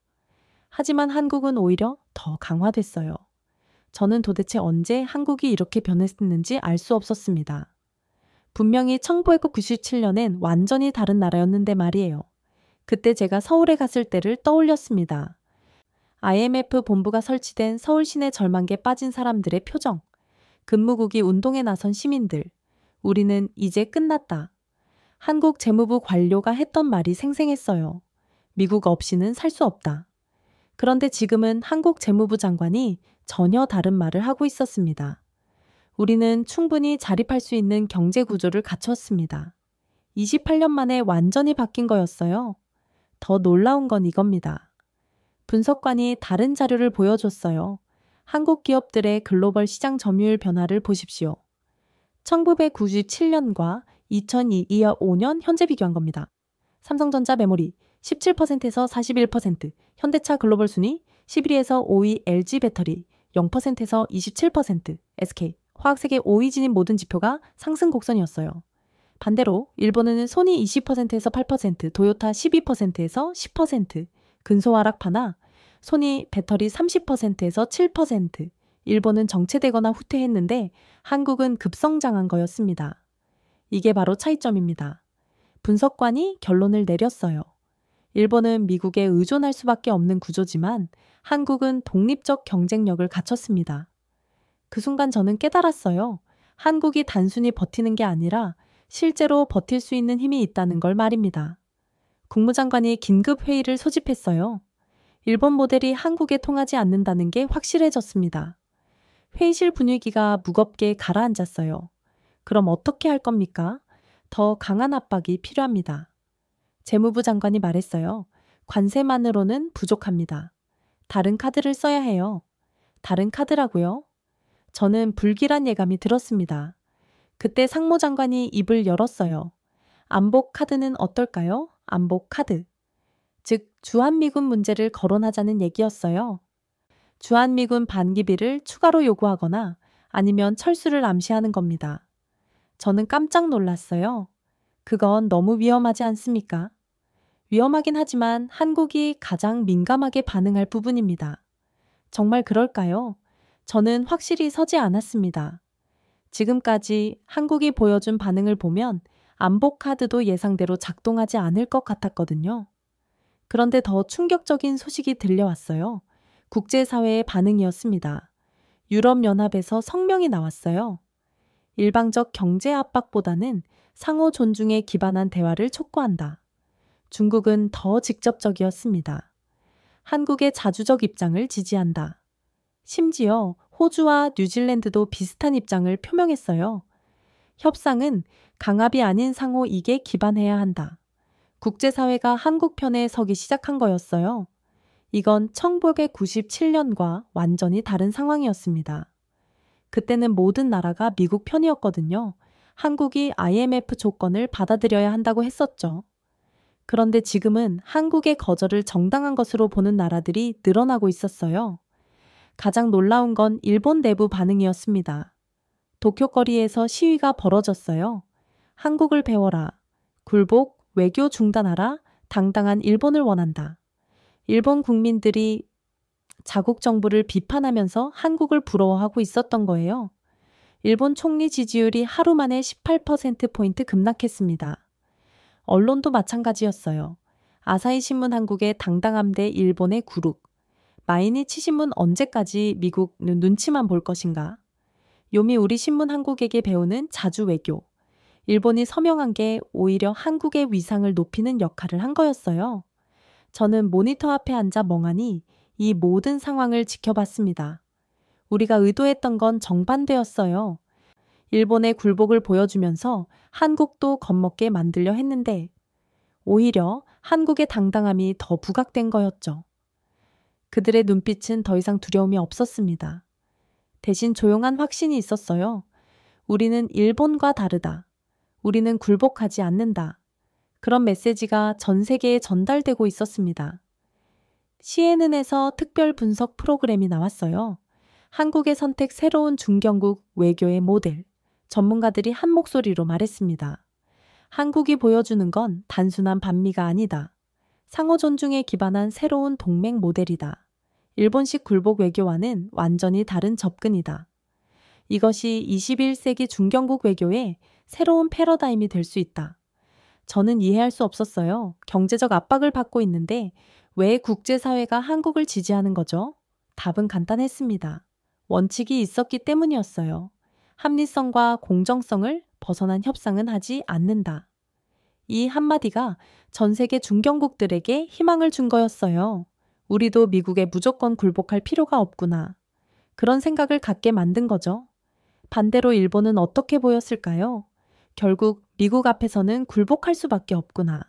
하지만 한국은 오히려 더 강화됐어요. 저는 도대체 언제 한국이 이렇게 변했는지 알 수 없었습니다. 분명히 1997년엔 완전히 다른 나라였는데 말이에요. 그때 제가 서울에 갔을 때를 떠올렸습니다. IMF 본부가 설치된 서울 시내 절망계에 빠진 사람들의 표정, 근무국이 운동에 나선 시민들, 우리는 이제 끝났다. 한국 재무부 관료가 했던 말이 생생했어요. 미국 없이는 살 수 없다. 그런데 지금은 한국 재무부 장관이 전혀 다른 말을 하고 있었습니다. 우리는 충분히 자립할 수 있는 경제 구조를 갖추었습니다. 28년 만에 완전히 바뀐 거였어요. 더 놀라운 건 이겁니다. 분석관이 다른 자료를 보여줬어요. 한국 기업들의 글로벌 시장 점유율 변화를 보십시오. 1997년과 2025년 현재 비교한 겁니다. 삼성전자 메모리 17%에서 41%, 현대차 글로벌 순위 11위에서 5위 LG 배터리 0%에서 27%, SK 화학세계 5위 진입 모든 지표가 상승 곡선이었어요. 반대로 일본은 소니 20%에서 8%, 도요타 12%에서 10%, 근소 하락파나 소니 배터리 30%에서 7%, 일본은 정체되거나 후퇴했는데 한국은 급성장한 거였습니다. 이게 바로 차이점입니다. 분석관이 결론을 내렸어요. 일본은 미국에 의존할 수밖에 없는 구조지만 한국은 독립적 경쟁력을 갖췄습니다. 그 순간 저는 깨달았어요. 한국이 단순히 버티는 게 아니라 실제로 버틸 수 있는 힘이 있다는 걸 말입니다. 국무장관이 긴급 회의를 소집했어요. 일본 모델이 한국에 통하지 않는다는 게 확실해졌습니다. 회의실 분위기가 무겁게 가라앉았어요. 그럼 어떻게 할 겁니까? 더 강한 압박이 필요합니다. 재무부 장관이 말했어요. 관세만으로는 부족합니다. 다른 카드를 써야 해요. 다른 카드라고요? 저는 불길한 예감이 들었습니다. 그때 상무 장관이 입을 열었어요. 안보 카드는 어떨까요? 안보 카드. 즉 주한미군 문제를 거론하자는 얘기였어요. 주한미군 반기비를 추가로 요구하거나 아니면 철수를 암시하는 겁니다. 저는 깜짝 놀랐어요. 그건 너무 위험하지 않습니까? 위험하긴 하지만 한국이 가장 민감하게 반응할 부분입니다. 정말 그럴까요? 저는 확실히 서지 않았습니다. 지금까지 한국이 보여준 반응을 보면 안보 카드도 예상대로 작동하지 않을 것 같았거든요. 그런데 더 충격적인 소식이 들려왔어요. 국제사회의 반응이었습니다. 유럽연합에서 성명이 나왔어요. 일방적 경제 압박보다는 상호 존중에 기반한 대화를 촉구한다. 중국은 더 직접적이었습니다. 한국의 자주적 입장을 지지한다. 심지어 호주와 뉴질랜드도 비슷한 입장을 표명했어요. 협상은 강압이 아닌 상호 이익에 기반해야 한다. 국제사회가 한국 편에 서기 시작한 거였어요. 이건 1997년과 완전히 다른 상황이었습니다. 그때는 모든 나라가 미국 편이었거든요. 한국이 IMF 조건을 받아들여야 한다고 했었죠. 그런데 지금은 한국의 거절을 정당한 것으로 보는 나라들이 늘어나고 있었어요. 가장 놀라운 건 일본 내부 반응이었습니다. 도쿄 거리에서 시위가 벌어졌어요. 한국을 배워라. 굴복, 외교 중단하라. 당당한 일본을 원한다. 일본 국민들이 자국 정부를 비판하면서 한국을 부러워하고 있었던 거예요. 일본 총리 지지율이 하루 만에 18%포인트 급락했습니다. 언론도 마찬가지였어요. 아사히 신문 한국의 당당함 대 일본의 굴욱. 마이니치 신문 언제까지 미국 눈치만 볼 것인가? 요미 우리 신문 한국에게 배우는 자주 외교. 일본이 서명한 게 오히려 한국의 위상을 높이는 역할을 한 거였어요. 저는 모니터 앞에 앉아 멍하니 이 모든 상황을 지켜봤습니다. 우리가 의도했던 건 정반대였어요. 일본의 굴복을 보여주면서 한국도 겁먹게 만들려 했는데 오히려 한국의 당당함이 더 부각된 거였죠. 그들의 눈빛은 더 이상 두려움이 없었습니다. 대신 조용한 확신이 있었어요. 우리는 일본과 다르다. 우리는 굴복하지 않는다. 그런 메시지가 전 세계에 전달되고 있었습니다. CNN에서 특별 분석 프로그램이 나왔어요. 한국의 선택 새로운 중견국 외교의 모델. 전문가들이 한 목소리로 말했습니다. 한국이 보여주는 건 단순한 반미가 아니다. 상호 존중에 기반한 새로운 동맹 모델이다. 일본식 굴복 외교와는 완전히 다른 접근이다. 이것이 21세기 중견국 외교의 새로운 패러다임이 될 수 있다. 저는 이해할 수 없었어요. 경제적 압박을 받고 있는데 왜 국제사회가 한국을 지지하는 거죠? 답은 간단했습니다. 원칙이 있었기 때문이었어요. 합리성과 공정성을 벗어난 협상은 하지 않는다. 이 한마디가 전 세계 중견국들에게 희망을 준 거였어요. 우리도 미국에 무조건 굴복할 필요가 없구나. 그런 생각을 갖게 만든 거죠. 반대로 일본은 어떻게 보였을까요? 결국 미국 앞에서는 굴복할 수밖에 없구나.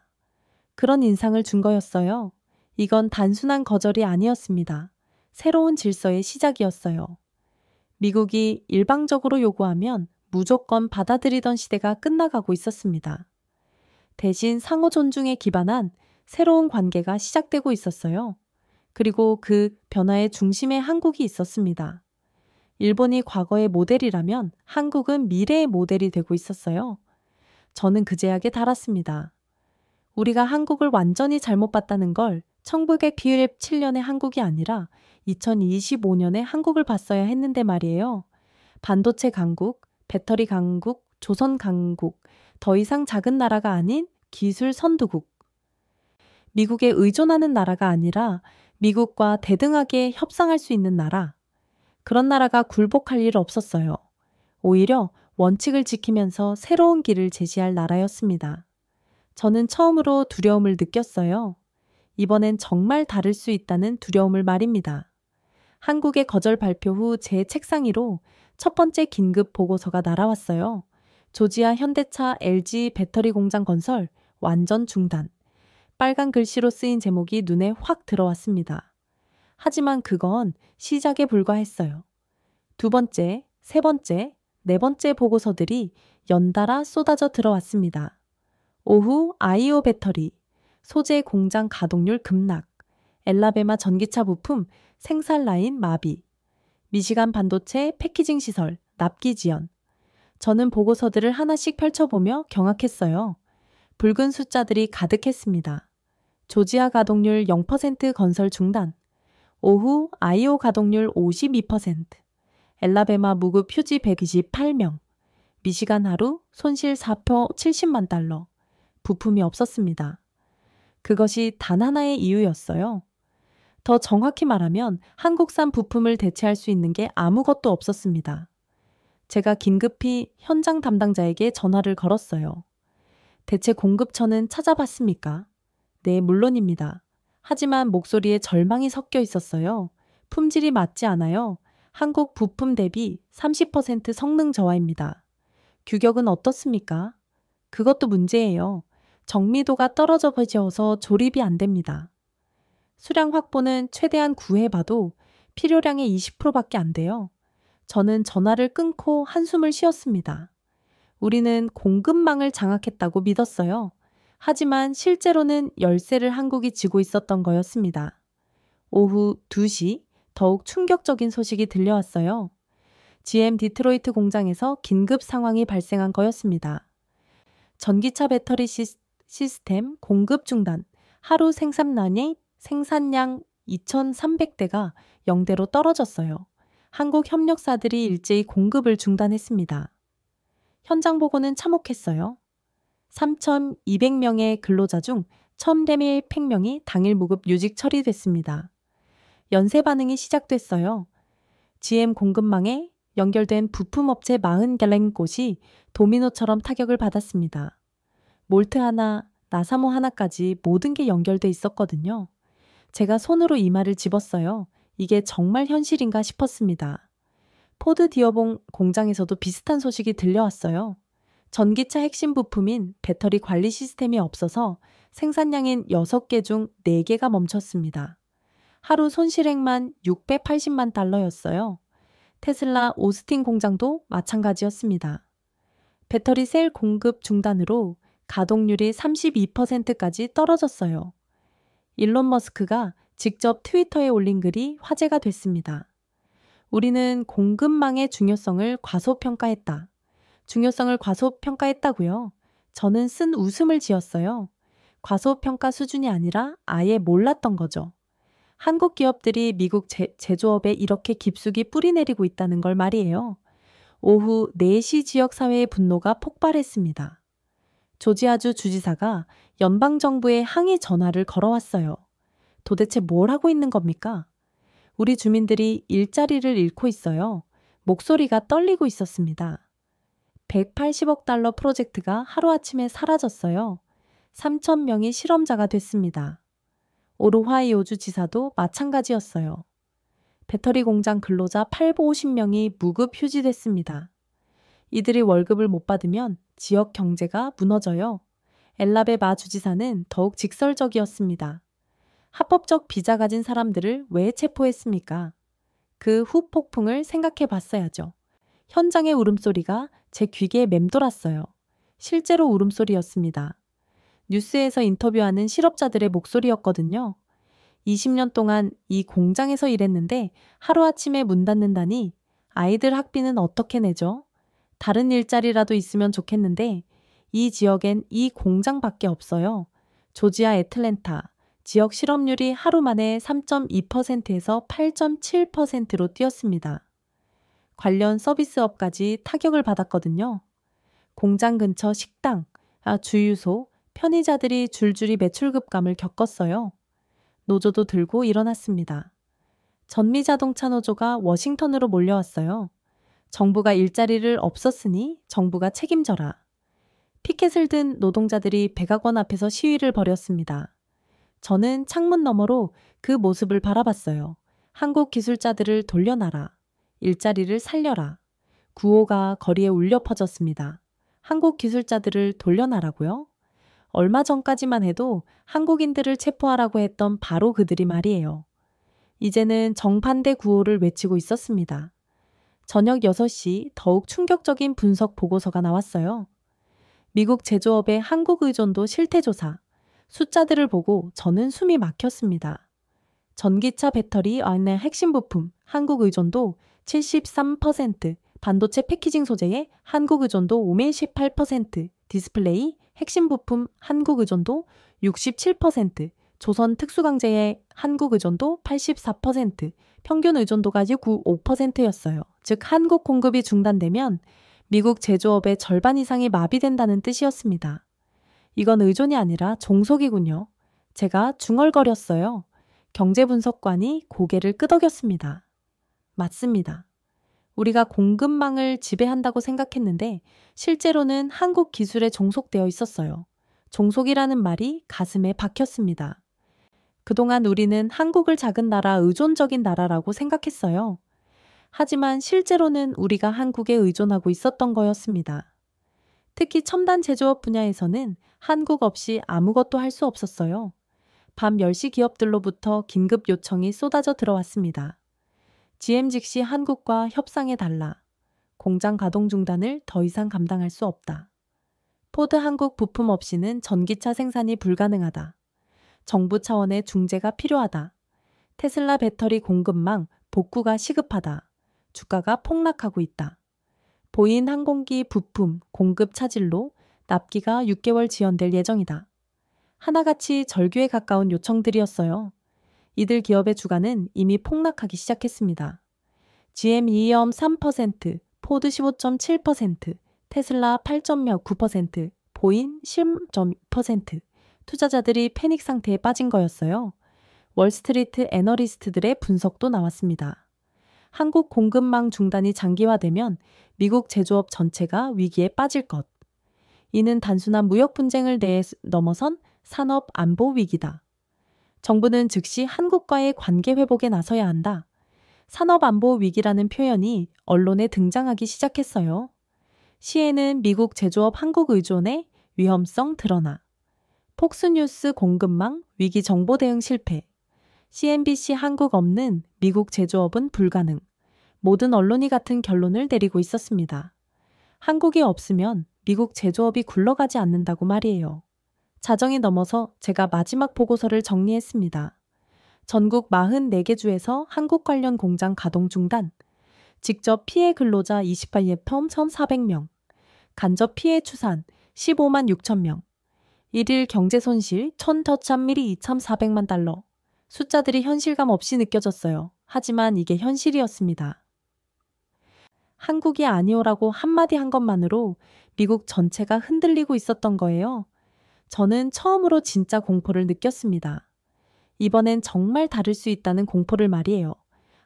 그런 인상을 준 거였어요. 이건 단순한 거절이 아니었습니다. 새로운 질서의 시작이었어요. 미국이 일방적으로 요구하면 무조건 받아들이던 시대가 끝나가고 있었습니다. 대신 상호 존중에 기반한 새로운 관계가 시작되고 있었어요. 그리고 그 변화의 중심에 한국이 있었습니다. 일본이 과거의 모델이라면 한국은 미래의 모델이 되고 있었어요. 저는 그 제약에 달았습니다. 우리가 한국을 완전히 잘못 봤다는 걸 1997년의 한국이 아니라 2025년의 한국을 봤어야 했는데 말이에요. 반도체 강국, 배터리 강국, 조선 강국, 더 이상 작은 나라가 아닌 기술 선두국. 미국에 의존하는 나라가 아니라 미국과 대등하게 협상할 수 있는 나라. 그런 나라가 굴복할 일 없었어요. 오히려 원칙을 지키면서 새로운 길을 제시할 나라였습니다. 저는 처음으로 두려움을 느꼈어요. 이번엔 정말 다를 수 있다는 두려움을 말입니다. 한국의 거절 발표 후 제 책상 위로 첫 번째 긴급 보고서가 날아왔어요. 조지아 현대차 LG 배터리 공장 건설 완전 중단. 빨간 글씨로 쓰인 제목이 눈에 확 들어왔습니다. 하지만 그건 시작에 불과했어요. 두 번째, 세 번째, 네 번째 보고서들이 연달아 쏟아져 들어왔습니다. 오후 아이오 배터리, 소재 공장 가동률 급락, 엘라베마 전기차 부품 생산 라인 마비, 미시간 반도체 패키징 시설 납기 지연. 저는 보고서들을 하나씩 펼쳐보며 경악했어요. 붉은 숫자들이 가득했습니다. 조지아 가동률 0% 건설 중단, 오후 아이오 가동률 52%, 엘라베마 무급 휴지 128명, 미시간 하루 손실 4표 70만 달러, 부품이 없었습니다. 그것이 단 하나의 이유였어요. 더 정확히 말하면 한국산 부품을 대체할 수 있는 게 아무것도 없었습니다. 제가 긴급히 현장 담당자에게 전화를 걸었어요. 대체 공급처는 찾아봤습니까? 네, 물론입니다. 하지만 목소리에 절망이 섞여 있었어요. 품질이 맞지 않아요. 한국 부품 대비 30% 성능 저하입니다. 규격은 어떻습니까? 그것도 문제예요. 정밀도가 떨어져 버려서 조립이 안 됩니다. 수량 확보는 최대한 구해봐도 필요량의 20%밖에 안 돼요. 저는 전화를 끊고 한숨을 쉬었습니다. 우리는 공급망을 장악했다고 믿었어요. 하지만 실제로는 열세를 한국이 쥐고 있었던 거였습니다. 오후 2시 더욱 충격적인 소식이 들려왔어요. GM 디트로이트 공장에서 긴급 상황이 발생한 거였습니다. 전기차 배터리 시스템 공급 중단, 하루 생산량이 2,300대가 0대로 떨어졌어요. 한국 협력사들이 일제히 공급을 중단했습니다. 현장 보고는 참혹했어요. 3,200명의 근로자 중 1,100명이 당일 무급 유직 처리됐습니다. 연쇄 반응이 시작됐어요. GM 공급망에 연결된 부품업체 40곳이 도미노처럼 타격을 받았습니다. 몰트 하나, 나사모 하나까지 모든 게 연결돼 있었거든요. 제가 손으로 이마를 집었어요. 이게 정말 현실인가 싶었습니다. 포드 디어봉 공장에서도 비슷한 소식이 들려왔어요. 전기차 핵심 부품인 배터리 관리 시스템이 없어서 생산량인 6개 중 4개가 멈췄습니다. 하루 손실액만 680만 달러였어요. 테슬라 오스틴 공장도 마찬가지였습니다. 배터리 셀 공급 중단으로 가동률이 32%까지 떨어졌어요. 일론 머스크가 직접 트위터에 올린 글이 화제가 됐습니다. 우리는 공급망의 중요성을 과소평가했다. 중요성을 과소평가했다고요? 저는 쓴 웃음을 지었어요. 과소평가 수준이 아니라 아예 몰랐던 거죠. 한국 기업들이 미국 제조업에 이렇게 깊숙이 뿌리내리고 있다는 걸 말이에요. 오후 4시 지역사회의 분노가 폭발했습니다. 조지아주 주지사가 연방정부에 항의 전화를 걸어왔어요. 도대체 뭘 하고 있는 겁니까? 우리 주민들이 일자리를 잃고 있어요. 목소리가 떨리고 있었습니다. 180억 달러 프로젝트가 하루아침에 사라졌어요. 3,000명이 실험자가 됐습니다. 오르화이오주 지사도 마찬가지였어요. 배터리 공장 근로자 850명이 무급 휴지됐습니다. 이들이 월급을 못 받으면 지역 경제가 무너져요. 엘라베 마 주지사는 더욱 직설적이었습니다. 합법적 비자 가진 사람들을 왜 체포했습니까? 그 후 폭풍을 생각해 봤어야죠. 현장의 울음소리가 제 귀에 맴돌았어요. 실제로 울음소리였습니다. 뉴스에서 인터뷰하는 실업자들의 목소리였거든요. 20년 동안 이 공장에서 일했는데 하루아침에 문 닫는다니 아이들 학비는 어떻게 내죠? 다른 일자리라도 있으면 좋겠는데 이 지역엔 이 공장밖에 없어요. 조지아 애틀랜타 지역 실업률이 하루 만에 3.2%에서 8.7%로 뛰었습니다. 관련 서비스업까지 타격을 받았거든요. 공장 근처 식당, 주유소, 편의자들이 줄줄이 매출급감을 겪었어요. 노조도 들고 일어났습니다. 전미자동차 노조가 워싱턴으로 몰려왔어요. 정부가 일자리를 없었으니 정부가 책임져라. 피켓을 든 노동자들이 백악관 앞에서 시위를 벌였습니다. 저는 창문 너머로 그 모습을 바라봤어요. 한국 기술자들을 돌려놔라. 일자리를 살려라. 구호가 거리에 울려 퍼졌습니다. 한국 기술자들을 돌려놔라고요? 얼마 전까지만 해도 한국인들을 체포하라고 했던 바로 그들이 말이에요. 이제는 정반대 구호를 외치고 있었습니다. 저녁 6시 더욱 충격적인 분석 보고서가 나왔어요. 미국 제조업의 한국 의존도 실태조사. 숫자들을 보고 저는 숨이 막혔습니다. 전기차 배터리 안의 핵심 부품 한국 의존도 73%, 반도체 패키징 소재의 한국 의존도 18%, 디스플레이 핵심 부품 한국 의존도 67%, 조선 특수강제의 한국 의존도 84%, 평균 의존도가 65%였어요. 즉 한국 공급이 중단되면 미국 제조업의 절반 이상이 마비된다는 뜻이었습니다. 이건 의존이 아니라 종속이군요. 제가 중얼거렸어요. 경제분석관이 고개를 끄덕였습니다. 맞습니다. 우리가 공급망을 지배한다고 생각했는데 실제로는 한국 기술에 종속되어 있었어요. 종속이라는 말이 가슴에 박혔습니다. 그동안 우리는 한국을 작은 나라, 의존적인 나라라고 생각했어요. 하지만 실제로는 우리가 한국에 의존하고 있었던 거였습니다. 특히 첨단 제조업 분야에서는 한국 없이 아무것도 할 수 없었어요. 밤 10시 기업들로부터 긴급 요청이 쏟아져 들어왔습니다. GM 즉시 한국과 협상해 달라. 공장 가동 중단을 더 이상 감당할 수 없다. 포드 한국 부품 없이는 전기차 생산이 불가능하다. 정부 차원의 중재가 필요하다. 테슬라 배터리 공급망 복구가 시급하다. 주가가 폭락하고 있다. 보인 항공기 부품 공급 차질로 납기가 6개월 지연될 예정이다. 하나같이 절규에 가까운 요청들이었어요. 이들 기업의 주가는 이미 폭락하기 시작했습니다. GM 2.3%, 포드 15.7%, 테슬라 8.9%, 보인 10.2%, 투자자들이 패닉 상태에 빠진 거였어요. 월스트리트 애널리스트들의 분석도 나왔습니다. 한국 공급망 중단이 장기화되면 미국 제조업 전체가 위기에 빠질 것. 이는 단순한 무역 분쟁을 넘어선 산업 안보 위기다. 정부는 즉시 한국과의 관계 회복에 나서야 한다. 산업 안보 위기라는 표현이 언론에 등장하기 시작했어요. 시에는 미국 제조업 한국 의존의 위험성 드러나. 폭스뉴스 공급망 위기 정보 대응 실패. CNBC 한국 없는 미국 제조업은 불가능. 모든 언론이 같은 결론을 내리고 있었습니다. 한국이 없으면 미국 제조업이 굴러가지 않는다고 말이에요. 자정이 넘어서 제가 마지막 보고서를 정리했습니다. 전국 44개 주에서 한국 관련 공장 가동 중단, 직접 피해 근로자 28예 펌 1,400명, 간접 피해 추산 15만 6천 명, 일일 경제 손실 1,000미리 2,400만 달러. 숫자들이 현실감 없이 느껴졌어요. 하지만 이게 현실이었습니다. 한국이 아니오라고 한마디 한 것만으로 미국 전체가 흔들리고 있었던 거예요. 저는 처음으로 진짜 공포를 느꼈습니다. 이번엔 정말 다를 수 있다는 공포를 말이에요.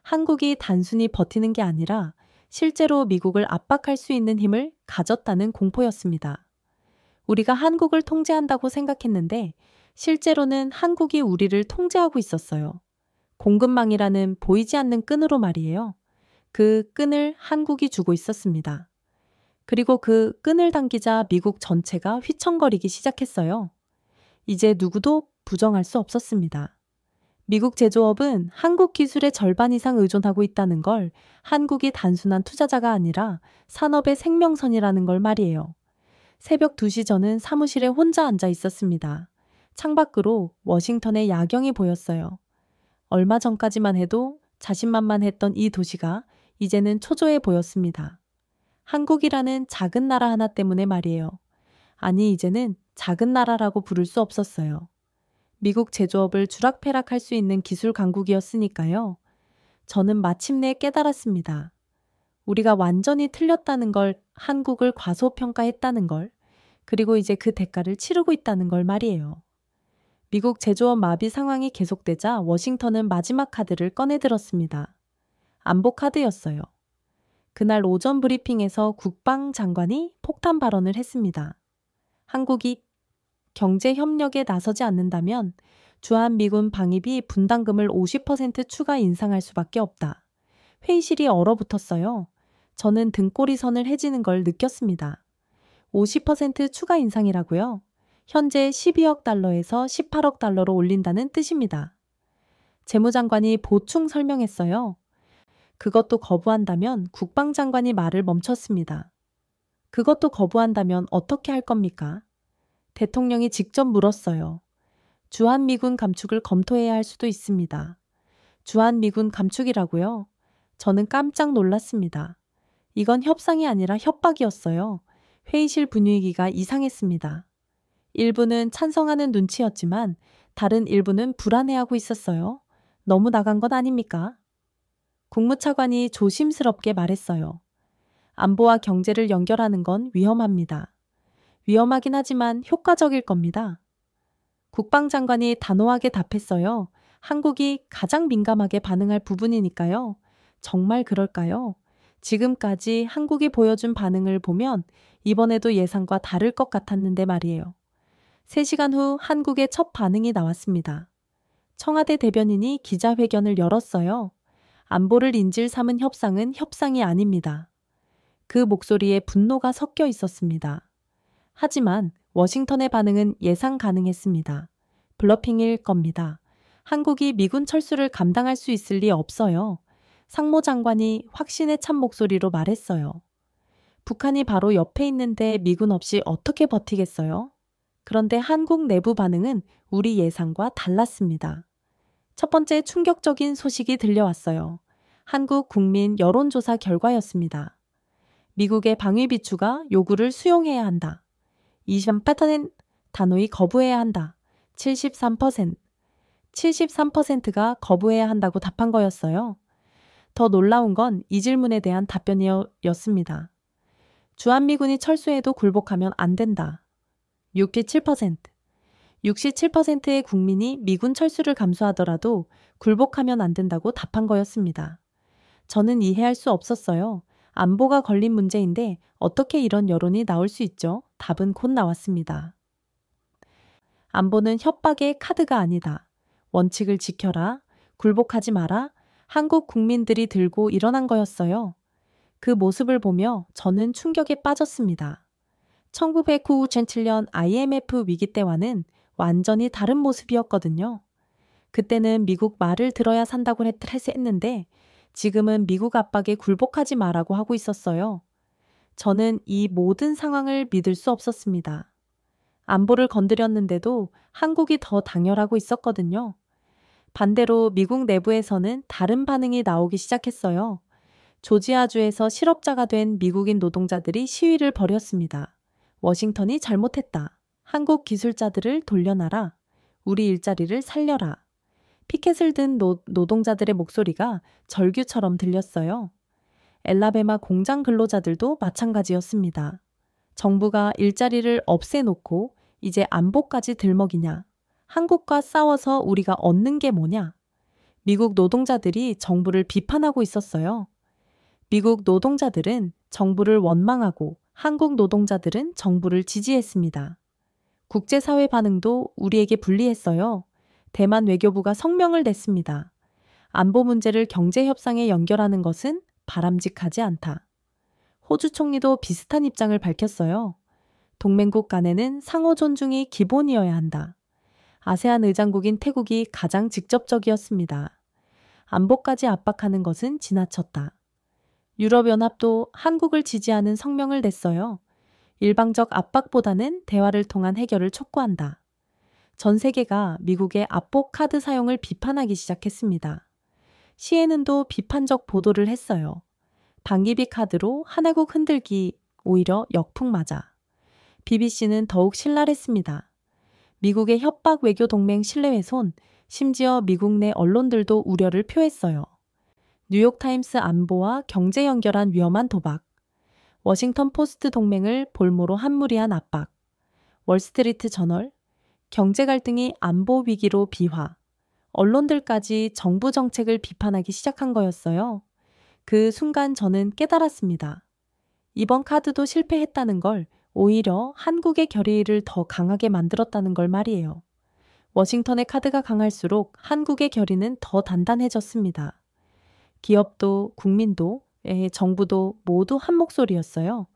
한국이 단순히 버티는 게 아니라 실제로 미국을 압박할 수 있는 힘을 가졌다는 공포였습니다. 우리가 한국을 통제한다고 생각했는데 실제로는 한국이 우리를 통제하고 있었어요. 공급망이라는 보이지 않는 끈으로 말이에요. 그 끈을 한국이 주고 있었습니다. 그리고 그 끈을 당기자 미국 전체가 휘청거리기 시작했어요. 이제 누구도 부정할 수 없었습니다. 미국 제조업은 한국 기술의 절반 이상 의존하고 있다는 걸, 한국이 단순한 투자자가 아니라 산업의 생명선이라는 걸 말이에요. 새벽 2시 저는 사무실에 혼자 앉아 있었습니다. 창밖으로 워싱턴의 야경이 보였어요. 얼마 전까지만 해도 자신만만했던 이 도시가 이제는 초조해 보였습니다. 한국이라는 작은 나라 하나 때문에 말이에요. 아니, 이제는 작은 나라라고 부를 수 없었어요. 미국 제조업을 주락펴락할 수 있는 기술 강국이었으니까요. 저는 마침내 깨달았습니다. 우리가 완전히 틀렸다는 걸, 한국을 과소평가했다는 걸, 그리고 이제 그 대가를 치르고 있다는 걸 말이에요. 미국 제조업 마비 상황이 계속되자 워싱턴은 마지막 카드를 꺼내들었습니다. 안보 카드였어요. 그날 오전 브리핑에서 국방장관이 폭탄 발언을 했습니다. 한국이 경제협력에 나서지 않는다면 주한미군 방위비 분담금을 50% 추가 인상할 수밖에 없다. 회의실이 얼어붙었어요. 저는 등골이 선을 해지는 걸 느꼈습니다. 50% 추가 인상이라고요? 현재 12억 달러에서 18억 달러로 올린다는 뜻입니다. 재무장관이 보충 설명했어요. 그것도 거부한다면 국방장관이 말을 멈췄습니다. 그것도 거부한다면 어떻게 할 겁니까? 대통령이 직접 물었어요. 주한미군 감축을 검토해야 할 수도 있습니다. 주한미군 감축이라고요? 저는 깜짝 놀랐습니다. 이건 협상이 아니라 협박이었어요. 회의실 분위기가 이상했습니다. 일부는 찬성하는 눈치였지만 다른 일부는 불안해하고 있었어요. 너무 나간 것 아닙니까? 국무차관이 조심스럽게 말했어요. 안보와 경제를 연결하는 건 위험합니다. 위험하긴 하지만 효과적일 겁니다. 국방장관이 단호하게 답했어요. 한국이 가장 민감하게 반응할 부분이니까요. 정말 그럴까요? 지금까지 한국이 보여준 반응을 보면 이번에도 예상과 다를 것 같았는데 말이에요. 3시간 후 한국의 첫 반응이 나왔습니다. 청와대 대변인이 기자회견을 열었어요. 안보를 인질 삼은 협상은 협상이 아닙니다. 그 목소리에 분노가 섞여 있었습니다. 하지만 워싱턴의 반응은 예상 가능했습니다. 블러핑일 겁니다. 한국이 미군 철수를 감당할 수 있을 리 없어요. 상무장관이 확신에 찬 목소리로 말했어요. 북한이 바로 옆에 있는데 미군 없이 어떻게 버티겠어요? 그런데 한국 내부 반응은 우리 예상과 달랐습니다. 첫 번째 충격적인 소식이 들려왔어요. 한국 국민 여론조사 결과였습니다. 미국의 방위 비추가 요구를 수용해야 한다. 23% 단호히 거부해야 한다. 73%가 거부해야 한다고 답한 거였어요. 더 놀라운 건 이 질문에 대한 답변이었습니다. 주한미군이 철수해도 굴복하면 안 된다. 67%의 국민이 미군 철수를 감수하더라도 굴복하면 안 된다고 답한 거였습니다. 저는 이해할 수 없었어요. 안보가 걸린 문제인데 어떻게 이런 여론이 나올 수 있죠? 답은 곧 나왔습니다. 안보는 협박의 카드가 아니다. 원칙을 지켜라. 굴복하지 마라. 한국 국민들이 들고 일어난 거였어요. 그 모습을 보며 저는 충격에 빠졌습니다. 1997년 IMF 위기 때와는 완전히 다른 모습이었거든요. 그때는 미국 말을 들어야 산다고 했는데 지금은 미국 압박에 굴복하지 마라고 하고 있었어요. 저는 이 모든 상황을 믿을 수 없었습니다. 안보를 건드렸는데도 한국이 더 당열하고 있었거든요. 반대로 미국 내부에서는 다른 반응이 나오기 시작했어요. 조지아주에서 실업자가 된 미국인 노동자들이 시위를 벌였습니다. 워싱턴이 잘못했다. 한국 기술자들을 돌려놔라. 우리 일자리를 살려라. 피켓을 든 노동자들의 목소리가 절규처럼 들렸어요. 엘라베마 공장 근로자들도 마찬가지였습니다. 정부가 일자리를 없애놓고 이제 안보까지 들먹이냐. 한국과 싸워서 우리가 얻는 게 뭐냐. 미국 노동자들이 정부를 비판하고 있었어요. 미국 노동자들은 정부를 원망하고 한국 노동자들은 정부를 지지했습니다. 국제사회 반응도 우리에게 불리했어요. 대만 외교부가 성명을 냈습니다. 안보 문제를 경제협상에 연결하는 것은 바람직하지 않다. 호주 총리도 비슷한 입장을 밝혔어요. 동맹국 간에는 상호 존중이 기본이어야 한다. 아세안 의장국인 태국이 가장 직접적이었습니다. 안보까지 압박하는 것은 지나쳤다. 유럽연합도 한국을 지지하는 성명을 냈어요. 일방적 압박보다는 대화를 통한 해결을 촉구한다. 전 세계가 미국의 압복 카드 사용을 비판하기 시작했습니다. CNN도 비판적 보도를 했어요. 방기비 카드로 하나국 흔들기 오히려 역풍맞아. BBC는 더욱 신랄했습니다. 미국의 협박 외교 동맹 신뢰훼손, 심지어 미국 내 언론들도 우려를 표했어요. 뉴욕타임스 안보와 경제 연결한 위험한 도박, 워싱턴 포스트 동맹을 볼모로 한무리한 압박, 월스트리트 저널, 경제 갈등이 안보 위기로 비화, 언론들까지 정부 정책을 비판하기 시작한 거였어요. 그 순간 저는 깨달았습니다. 이번 카드도 실패했다는 걸 오히려 한국의 결의를 더 강하게 만들었다는 걸 말이에요. 워싱턴의 카드가 강할수록 한국의 결의는 더 단단해졌습니다. 기업도 국민도 정부도 모두 한 목소리였어요.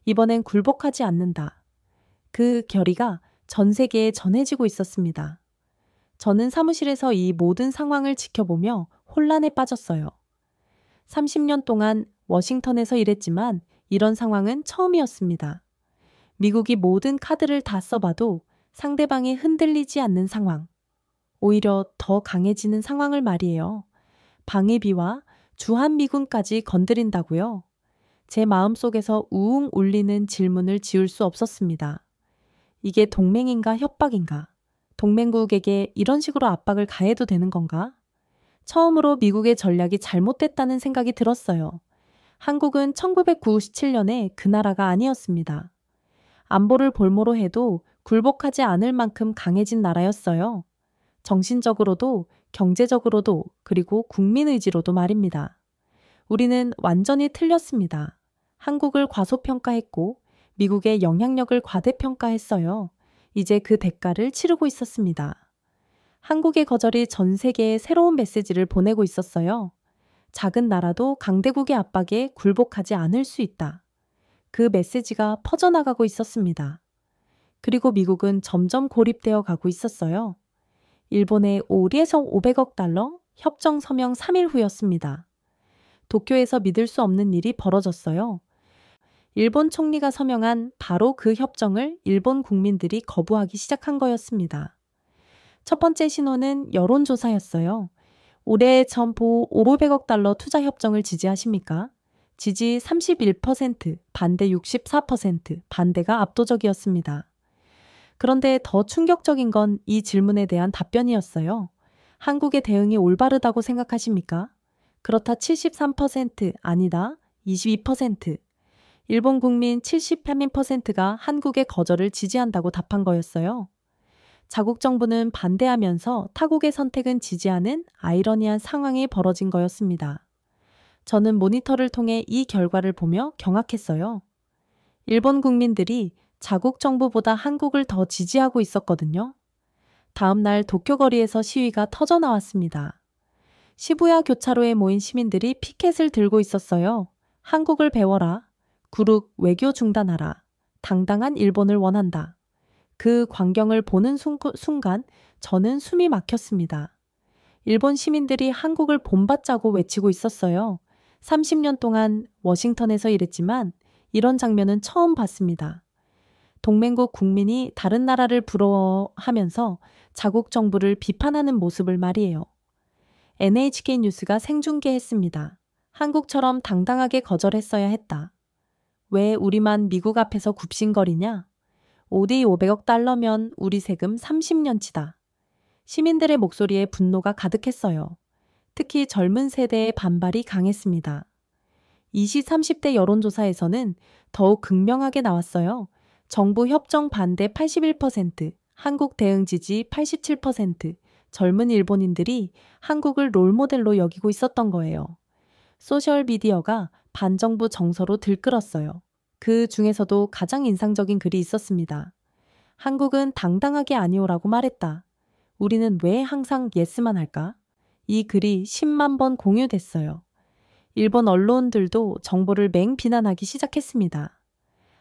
이번엔 굴복하지 않는다. 그 결의가 전 세계에 전해지고 있었습니다. 저는 사무실에서 이 모든 상황을 지켜보며 혼란에 빠졌어요. 30년 동안 워싱턴에서 일했지만 이런 상황은 처음이었습니다. 미국이 모든 카드를 다 써봐도 상대방이 흔들리지 않는 상황. 오히려 더 강해지는 상황을 말이에요. 방위비와 주한미군까지 건드린다고요? 제 마음속에서 우웅 울리는 질문을 지울 수 없었습니다. 이게 동맹인가 협박인가? 동맹국에게 이런 식으로 압박을 가해도 되는 건가? 처음으로 미국의 전략이 잘못됐다는 생각이 들었어요. 한국은 1997년에 그 나라가 아니었습니다. 안보를 볼모로 해도 굴복하지 않을 만큼 강해진 나라였어요. 정신적으로도 경제적으로도 그리고 국민 의지로도 말입니다. 우리는 완전히 틀렸습니다. 한국을 과소평가했고 미국의 영향력을 과대평가했어요. 이제 그 대가를 치르고 있었습니다. 한국의 거절이 전 세계에 새로운 메시지를 보내고 있었어요. 작은 나라도 강대국의 압박에 굴복하지 않을 수 있다. 그 메시지가 퍼져나가고 있었습니다. 그리고 미국은 점점 고립되어 가고 있었어요. 일본의 5에서 500억 달러 협정 서명 3일 후였습니다. 도쿄에서 믿을 수 없는 일이 벌어졌어요. 일본 총리가 서명한 바로 그 협정을 일본 국민들이 거부하기 시작한 거였습니다. 첫 번째 신호는 여론조사였어요. 올해 점포 500억 달러 투자 협정을 지지하십니까? 지지 31%, 반대 64%, 반대가 압도적이었습니다. 그런데 더 충격적인 건 이 질문에 대한 답변이었어요. 한국의 대응이 올바르다고 생각하십니까? 그렇다 73%, 아니다 22%. 일본 국민 73%가 한국의 거절을 지지한다고 답한 거였어요. 자국 정부는 반대하면서 타국의 선택은 지지하는 아이러니한 상황이 벌어진 거였습니다. 저는 모니터를 통해 이 결과를 보며 경악했어요. 일본 국민들이 자국 정부보다 한국을 더 지지하고 있었거든요. 다음 날 도쿄 거리에서 시위가 터져 나왔습니다. 시부야 교차로에 모인 시민들이 피켓을 들고 있었어요. 한국을 배워라. 구룩 외교 중단하라. 당당한 일본을 원한다. 그 광경을 보는 순간 저는 숨이 막혔습니다. 일본 시민들이 한국을 본받자고 외치고 있었어요. 30년 동안 워싱턴에서 일했지만 이런 장면은 처음 봤습니다. 동맹국 국민이 다른 나라를 부러워하면서 자국 정부를 비판하는 모습을 말이에요. NHK 뉴스가 생중계했습니다. 한국처럼 당당하게 거절했어야 했다. 왜 우리만 미국 앞에서 굽신거리냐? OD 500억 달러면 우리 세금 30년치다. 시민들의 목소리에 분노가 가득했어요. 특히 젊은 세대의 반발이 강했습니다. 20, 30대 여론조사에서는 더욱 극명하게 나왔어요. 정부 협정 반대 81%, 한국 대응 지지 87%, 젊은 일본인들이 한국을 롤모델로 여기고 있었던 거예요. 소셜미디어가 반정부 정서로 들끓었어요. 그 중에서도 가장 인상적인 글이 있었습니다. 한국은 당당하게 아니오라고 말했다. 우리는 왜 항상 예스만 할까? 이 글이 10만 번 공유됐어요. 일본 언론들도 정부를 맹비난하기 시작했습니다.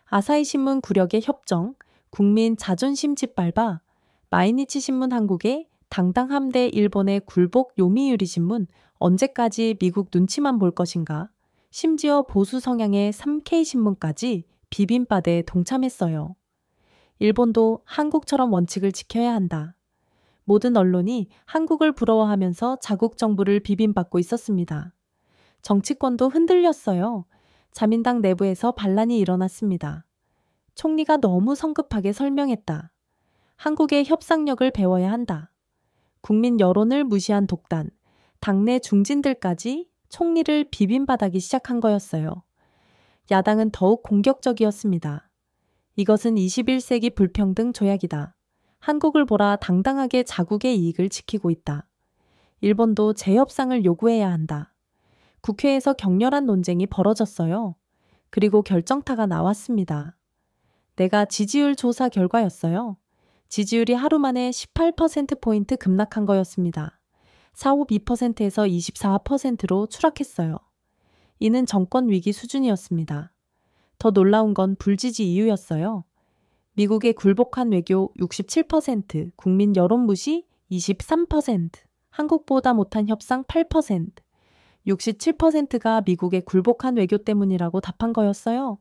아사히 신문 구력의 협정, 국민 자존심 짓밟아, 마이니치 신문 한국의 당당함 대 일본의 굴복 요미유리 신문 언제까지 미국 눈치만 볼 것인가, 심지어 보수 성향의 3K 신문까지 비빔바대에 동참했어요. 일본도 한국처럼 원칙을 지켜야 한다. 모든 언론이 한국을 부러워하면서 자국 정부를 비빔받고 있었습니다. 정치권도 흔들렸어요. 자민당 내부에서 반란이 일어났습니다. 총리가 너무 성급하게 설명했다. 한국의 협상력을 배워야 한다. 국민 여론을 무시한 독단, 당내 중진들까지 총리를 비빔바닥이 시작한 거였어요. 야당은 더욱 공격적이었습니다. 이것은 21세기 불평등 조약이다. 한국을 보라, 당당하게 자국의 이익을 지키고 있다. 일본도 재협상을 요구해야 한다. 국회에서 격렬한 논쟁이 벌어졌어요. 그리고 결정타가 나왔습니다. 내가 지지율 조사 결과였어요. 지지율이 하루 만에 18%포인트 급락한 거였습니다. 4.52%에서 24%로 추락했어요. 이는 정권 위기 수준이었습니다. 더 놀라운 건 불지지 이유였어요. 미국의 굴복한 외교 67%, 국민 여론 무시 23%, 한국보다 못한 협상 8%, 67%가 미국의 굴복한 외교 때문이라고 답한 거였어요.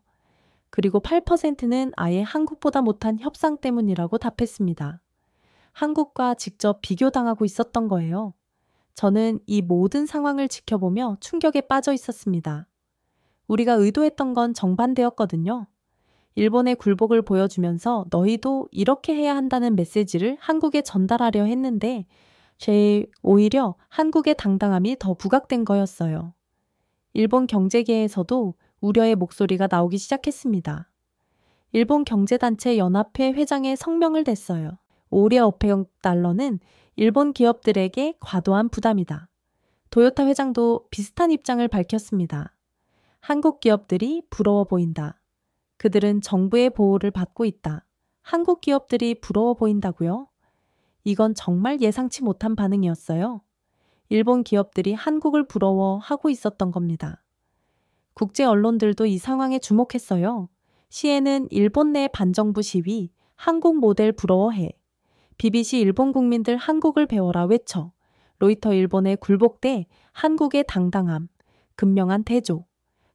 그리고 8%는 아예 한국보다 못한 협상 때문이라고 답했습니다. 한국과 직접 비교당하고 있었던 거예요. 저는 이 모든 상황을 지켜보며 충격에 빠져 있었습니다. 우리가 의도했던 건 정반대였거든요. 일본의 굴복을 보여주면서 너희도 이렇게 해야 한다는 메시지를 한국에 전달하려 했는데 오히려 한국의 당당함이 더 부각된 거였어요. 일본 경제계에서도 우려의 목소리가 나오기 시작했습니다. 일본 경제단체 연합회 회장의 성명을 냈어요. 5억 달러는 일본 기업들에게 과도한 부담이다. 도요타 회장도 비슷한 입장을 밝혔습니다. 한국 기업들이 부러워 보인다. 그들은 정부의 보호를 받고 있다. 한국 기업들이 부러워 보인다고요? 이건 정말 예상치 못한 반응이었어요. 일본 기업들이 한국을 부러워하고 있었던 겁니다. 국제 언론들도 이 상황에 주목했어요. CNN 일본 내 반정부 시위, 한국 모델 부러워해. BBC 일본 국민들 한국을 배워라 외쳐. 로이터 일본의 굴복대, 한국의 당당함, 근명한 태조.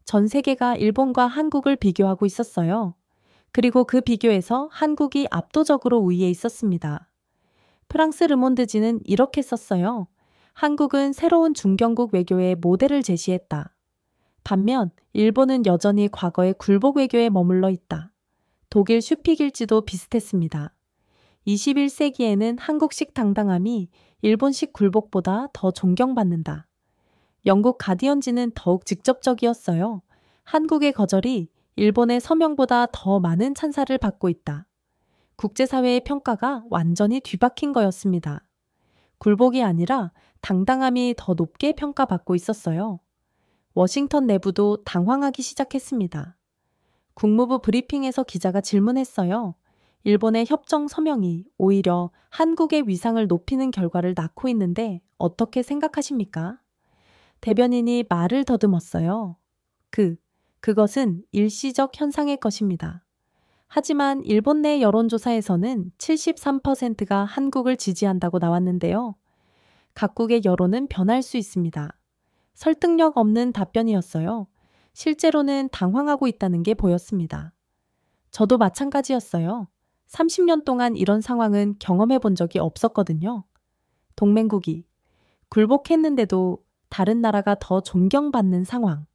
전 세계가 일본과 한국을 비교하고 있었어요. 그리고 그 비교에서 한국이 압도적으로 우위에 있었습니다. 프랑스 르몬드지는 이렇게 썼어요. 한국은 새로운 중견국 외교의 모델을 제시했다. 반면 일본은 여전히 과거의 굴복 외교에 머물러 있다. 독일 슈피길지도 비슷했습니다. 21세기에는 한국식 당당함이 일본식 굴복보다 더 존경받는다. 영국 가디언지는 더욱 직접적이었어요. 한국의 거절이 일본의 서명보다 더 많은 찬사를 받고 있다. 국제사회의 평가가 완전히 뒤바뀐 거였습니다. 굴복이 아니라 당당함이 더 높게 평가받고 있었어요. 워싱턴 내부도 당황하기 시작했습니다. 국무부 브리핑에서 기자가 질문했어요. 일본의 협정 서명이 오히려 한국의 위상을 높이는 결과를 낳고 있는데 어떻게 생각하십니까? 대변인이 말을 더듬었어요. 그것은 일시적 현상의 것입니다. 하지만 일본 내 여론조사에서는 73%가 한국을 지지한다고 나왔는데요. 각국의 여론은 변할 수 있습니다. 설득력 없는 답변이었어요. 실제로는 당황하고 있다는 게 보였습니다. 저도 마찬가지였어요. 30년 동안 이런 상황은 경험해 본 적이 없었거든요. 동맹국이 굴복했는데도 다른 나라가 더 존경받는 상황.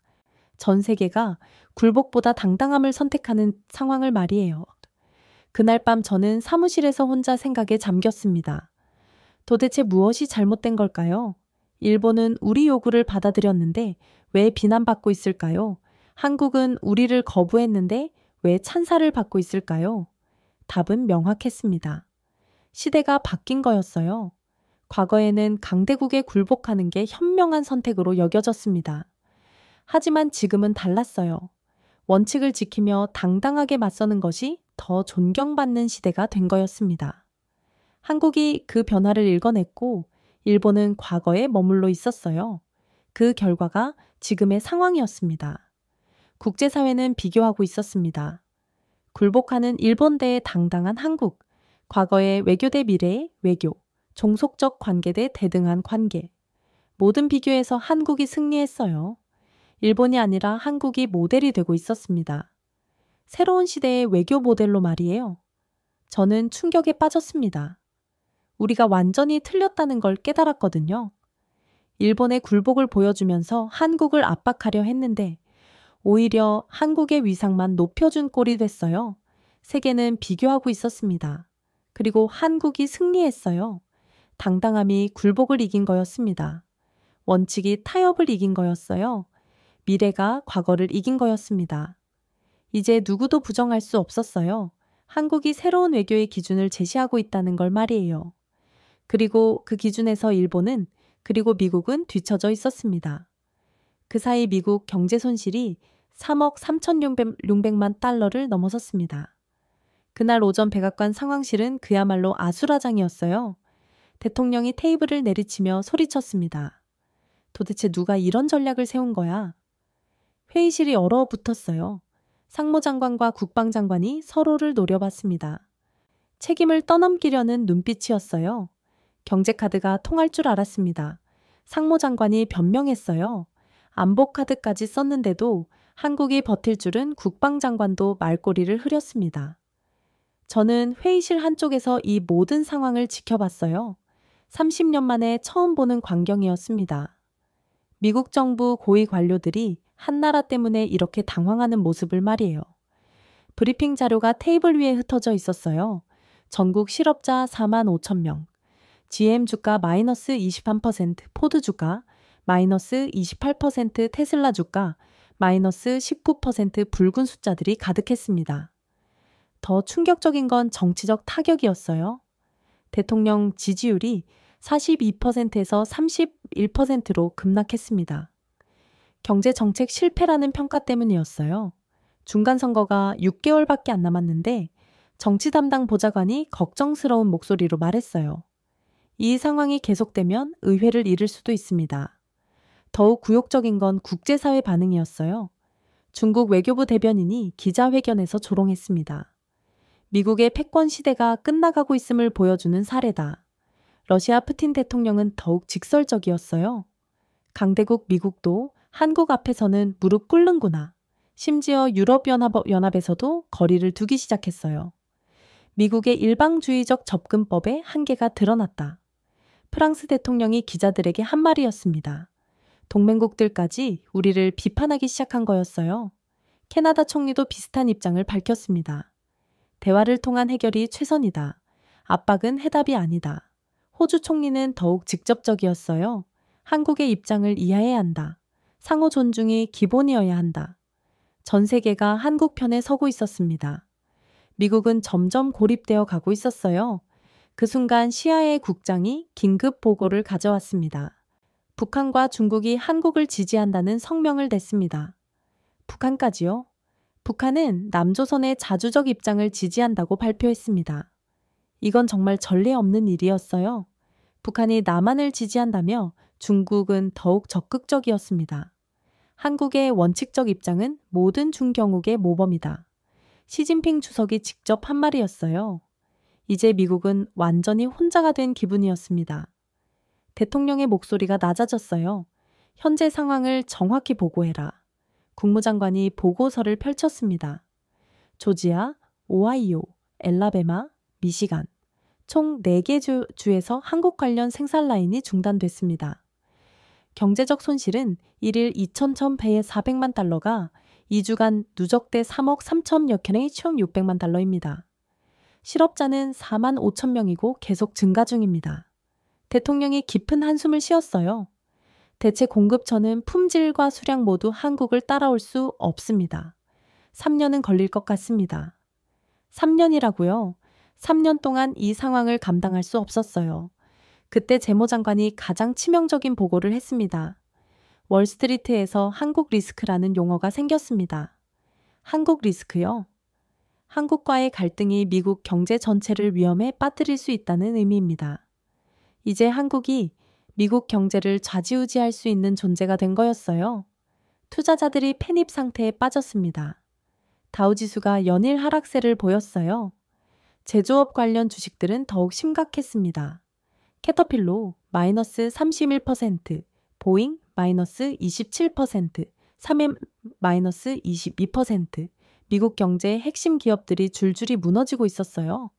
전 세계가 굴복보다 당당함을 선택하는 상황을 말이에요. 그날 밤 저는 사무실에서 혼자 생각에 잠겼습니다. 도대체 무엇이 잘못된 걸까요? 일본은 우리 요구를 받아들였는데 왜 비난받고 있을까요? 한국은 우리를 거부했는데 왜 찬사를 받고 있을까요? 답은 명확했습니다. 시대가 바뀐 거였어요. 과거에는 강대국에 굴복하는 게 현명한 선택으로 여겨졌습니다. 하지만 지금은 달랐어요. 원칙을 지키며 당당하게 맞서는 것이 더 존경받는 시대가 된 거였습니다. 한국이 그 변화를 읽어냈고 일본은 과거에 머물러 있었어요. 그 결과가 지금의 상황이었습니다. 국제사회는 비교하고 있었습니다. 굴복하는 일본 대 당당한 한국, 과거의 외교 대 미래의 외교, 종속적 관계 대 대등한 관계. 모든 비교에서 한국이 승리했어요. 일본이 아니라 한국이 모델이 되고 있었습니다. 새로운 시대의 외교 모델로 말이에요. 저는 충격에 빠졌습니다. 우리가 완전히 틀렸다는 걸 깨달았거든요. 일본의 굴복을 보여주면서 한국을 압박하려 했는데 오히려 한국의 위상만 높여준 꼴이 됐어요. 세계는 비교하고 있었습니다. 그리고 한국이 승리했어요. 당당함이 굴복을 이긴 거였습니다. 원칙이 타협을 이긴 거였어요. 미래가 과거를 이긴 거였습니다. 이제 누구도 부정할 수 없었어요. 한국이 새로운 외교의 기준을 제시하고 있다는 걸 말이에요. 그리고 그 기준에서 일본은 그리고 미국은 뒤처져 있었습니다. 그 사이 미국 경제 손실이 3억 3,600만 달러를 넘어섰습니다. 그날 오전 백악관 상황실은 그야말로 아수라장이었어요. 대통령이 테이블을 내리치며 소리쳤습니다. 도대체 누가 이런 전략을 세운 거야? 회의실이 얼어붙었어요. 상무장관과 국방장관이 서로를 노려봤습니다. 책임을 떠넘기려는 눈빛이었어요. 경제카드가 통할 줄 알았습니다. 상무장관이 변명했어요. 안보카드까지 썼는데도 한국이 버틸 줄은 국방장관도 말꼬리를 흐렸습니다. 저는 회의실 한쪽에서 이 모든 상황을 지켜봤어요. 30년 만에 처음 보는 광경이었습니다. 미국 정부 고위 관료들이 한나라 때문에 이렇게 당황하는 모습을 말이에요. 브리핑 자료가 테이블 위에 흩어져 있었어요. 전국 실업자 4만 5천 명, GM 주가 마이너스 23%, 포드 주가 마이너스 28%, 테슬라 주가 마이너스 19% 붉은 숫자들이 가득했습니다. 더 충격적인 건 정치적 타격이었어요. 대통령 지지율이 42%에서 31%로 급락했습니다. 경제정책 실패라는 평가 때문이었어요. 중간선거가 6개월밖에 안 남았는데 정치 담당 보좌관이 걱정스러운 목소리로 말했어요. 이 상황이 계속되면 의회를 잃을 수도 있습니다. 더욱 굴욕적인 건 국제사회 반응이었어요. 중국 외교부 대변인이 기자회견에서 조롱했습니다. 미국의 패권 시대가 끝나가고 있음을 보여주는 사례다. 러시아 푸틴 대통령은 더욱 직설적이었어요. 강대국 미국도 한국 앞에서는 무릎 꿇는구나. 심지어 유럽연합에서도 거리를 두기 시작했어요. 미국의 일방주의적 접근법에 한계가 드러났다. 프랑스 대통령이 기자들에게 한 말이었습니다. 동맹국들까지 우리를 비판하기 시작한 거였어요. 캐나다 총리도 비슷한 입장을 밝혔습니다. 대화를 통한 해결이 최선이다. 압박은 해답이 아니다. 호주 총리는 더욱 직접적이었어요. 한국의 입장을 이해해야 한다. 상호 존중이 기본이어야 한다. 전 세계가 한국 편에 서고 있었습니다. 미국은 점점 고립되어 가고 있었어요. 그 순간 CIA 국장이 긴급 보고를 가져왔습니다. 북한과 중국이 한국을 지지한다는 성명을 냈습니다. 북한까지요? 북한은 남조선의 자주적 입장을 지지한다고 발표했습니다. 이건 정말 전례 없는 일이었어요. 북한이 남한을 지지한다며 중국은 더욱 적극적이었습니다. 한국의 원칙적 입장은 모든 중경국의 모범이다. 시진핑 주석이 직접 한 말이었어요. 이제 미국은 완전히 혼자가 된 기분이었습니다. 대통령의 목소리가 낮아졌어요. 현재 상황을 정확히 보고해라. 국무장관이 보고서를 펼쳤습니다. 조지아, 오하이오, 엘라베마, 미시간 총 4개 주에서 한국 관련 생산 라인이 중단됐습니다. 경제적 손실은 1일 2,100만 달러가 2주간 누적돼 3억 3천여 캔의 총 600만 달러입니다. 실업자는 4만 5천 명이고 계속 증가 중입니다. 대통령이 깊은 한숨을 쉬었어요. 대체 공급처는 품질과 수량 모두 한국을 따라올 수 없습니다. 3년은 걸릴 것 같습니다. 3년이라고요? 3년 동안 이 상황을 감당할 수 없었어요. 그때 재무장관이 가장 치명적인 보고를 했습니다. 월스트리트에서 한국 리스크라는 용어가 생겼습니다. 한국 리스크요? 한국과의 갈등이 미국 경제 전체를 위험에 빠뜨릴 수 있다는 의미입니다. 이제 한국이 미국 경제를 좌지우지할 수 있는 존재가 된 거였어요. 투자자들이 패닉 상태에 빠졌습니다. 다우지수가 연일 하락세를 보였어요. 제조업 관련 주식들은 더욱 심각했습니다. 캐터필로 마이너스 31%, 보잉 마이너스 27%, 3M 마이너스 22%, 미국 경제의 핵심 기업들이 줄줄이 무너지고 있었어요.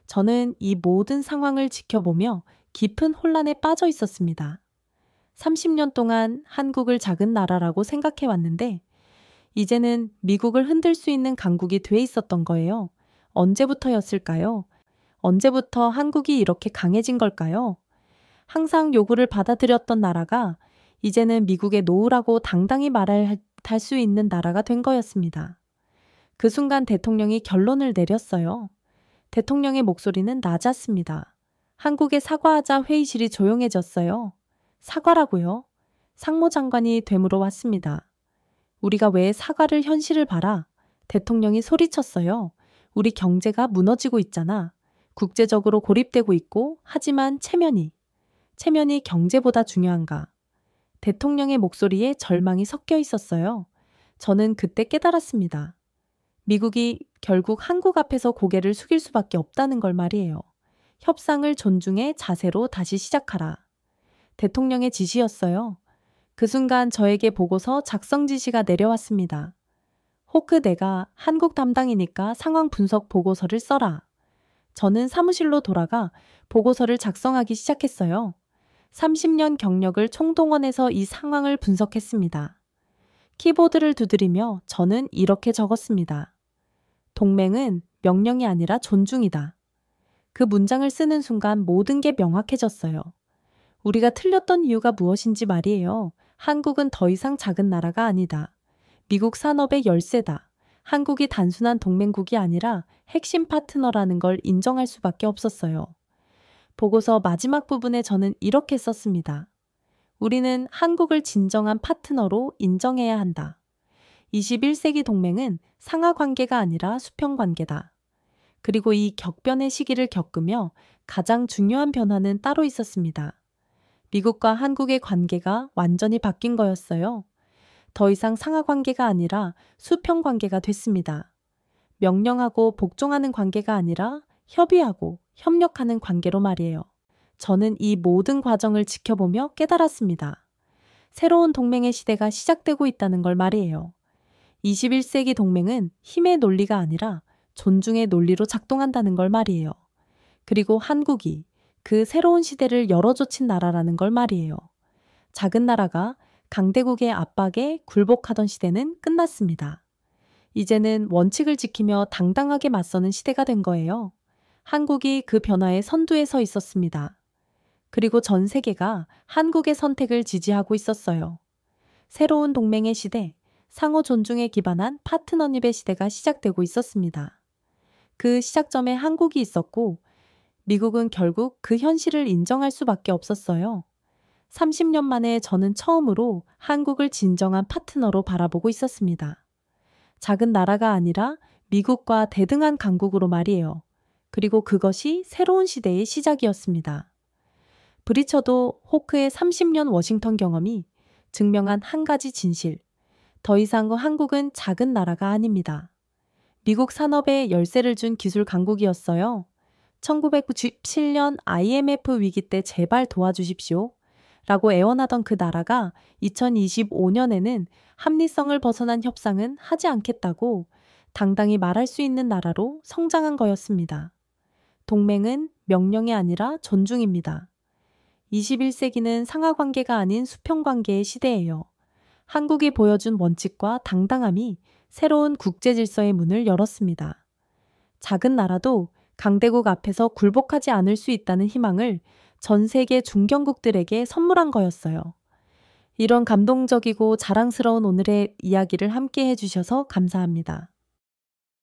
저는 이 모든 상황을 지켜보며 깊은 혼란에 빠져 있었습니다. 30년 동안 한국을 작은 나라라고 생각해 왔는데 이제는 미국을 흔들 수 있는 강국이 돼 있었던 거예요. 언제부터였을까요? 언제부터 한국이 이렇게 강해진 걸까요? 항상 요구를 받아들였던 나라가 이제는 미국의 노우라고 당당히 말할 수 있는 나라가 된 거였습니다. 그 순간 대통령이 결론을 내렸어요. 대통령의 목소리는 낮았습니다. 한국에 사과하자 회의실이 조용해졌어요. 사과라고요? 상무장관이 되물어 왔습니다. 우리가 왜 사과를 현실을 봐라? 대통령이 소리쳤어요. 우리 경제가 무너지고 있잖아. 국제적으로 고립되고 있고 하지만 체면이 경제보다 중요한가? 대통령의 목소리에 절망이 섞여 있었어요. 저는 그때 깨달았습니다. 미국이 결국 한국 앞에서 고개를 숙일 수밖에 없다는 걸 말이에요. 협상을 존중해 자세로 다시 시작하라. 대통령의 지시였어요. 그 순간 저에게 보고서 작성 지시가 내려왔습니다. 호크 내가 한국 담당이니까 상황 분석 보고서를 써라. 저는 사무실로 돌아가 보고서를 작성하기 시작했어요. 30년 경력을 총동원해서 이 상황을 분석했습니다. 키보드를 두드리며 저는 이렇게 적었습니다. 동맹은 명령이 아니라 존중이다. 그 문장을 쓰는 순간 모든 게 명확해졌어요. 우리가 틀렸던 이유가 무엇인지 말이에요. 한국은 더 이상 작은 나라가 아니다. 미국 산업의 열세다. 한국이 단순한 동맹국이 아니라 핵심 파트너라는 걸 인정할 수밖에 없었어요. 보고서 마지막 부분에 저는 이렇게 썼습니다. 우리는 한국을 진정한 파트너로 인정해야 한다. 21세기 동맹은 상하 관계가 아니라 수평 관계다. 그리고 이 격변의 시기를 겪으며 가장 중요한 변화는 따로 있었습니다. 미국과 한국의 관계가 완전히 바뀐 거였어요. 더 이상 상하 관계가 아니라 수평 관계가 됐습니다. 명령하고 복종하는 관계가 아니라 협의하고 협력하는 관계로 말이에요. 저는 이 모든 과정을 지켜보며 깨달았습니다. 새로운 동맹의 시대가 시작되고 있다는 걸 말이에요. 21세기 동맹은 힘의 논리가 아니라 존중의 논리로 작동한다는 걸 말이에요. 그리고 한국이 그 새로운 시대를 열어젖힌 나라라는 걸 말이에요. 작은 나라가 강대국의 압박에 굴복하던 시대는 끝났습니다. 이제는 원칙을 지키며 당당하게 맞서는 시대가 된 거예요. 한국이 그 변화의 선두에 서 있었습니다. 그리고 전 세계가 한국의 선택을 지지하고 있었어요. 새로운 동맹의 시대, 상호 존중에 기반한 파트너십의 시대가 시작되고 있었습니다. 그 시작점에 한국이 있었고 미국은 결국 그 현실을 인정할 수밖에 없었어요. 30년 만에 저는 처음으로 한국을 진정한 파트너로 바라보고 있었습니다. 작은 나라가 아니라 미국과 대등한 강국으로 말이에요. 그리고 그것이 새로운 시대의 시작이었습니다. 브리처도 호크의 30년 워싱턴 경험이 증명한 한 가지 진실. 더 이상 한국은 작은 나라가 아닙니다. 미국 산업에 열쇠를 준 기술 강국이었어요. 1997년 IMF 위기 때 제발 도와주십시오. 라고 애원하던 그 나라가 2025년에는 합리성을 벗어난 협상은 하지 않겠다고 당당히 말할 수 있는 나라로 성장한 거였습니다. 동맹은 명령이 아니라 존중입니다. 21세기는 상하관계가 아닌 수평관계의 시대예요. 한국이 보여준 원칙과 당당함이 새로운 국제질서의 문을 열었습니다. 작은 나라도 강대국 앞에서 굴복하지 않을 수 있다는 희망을 전 세계 중견국들에게 선물한 거였어요. 이런 감동적이고 자랑스러운 오늘의 이야기를 함께 해주셔서 감사합니다.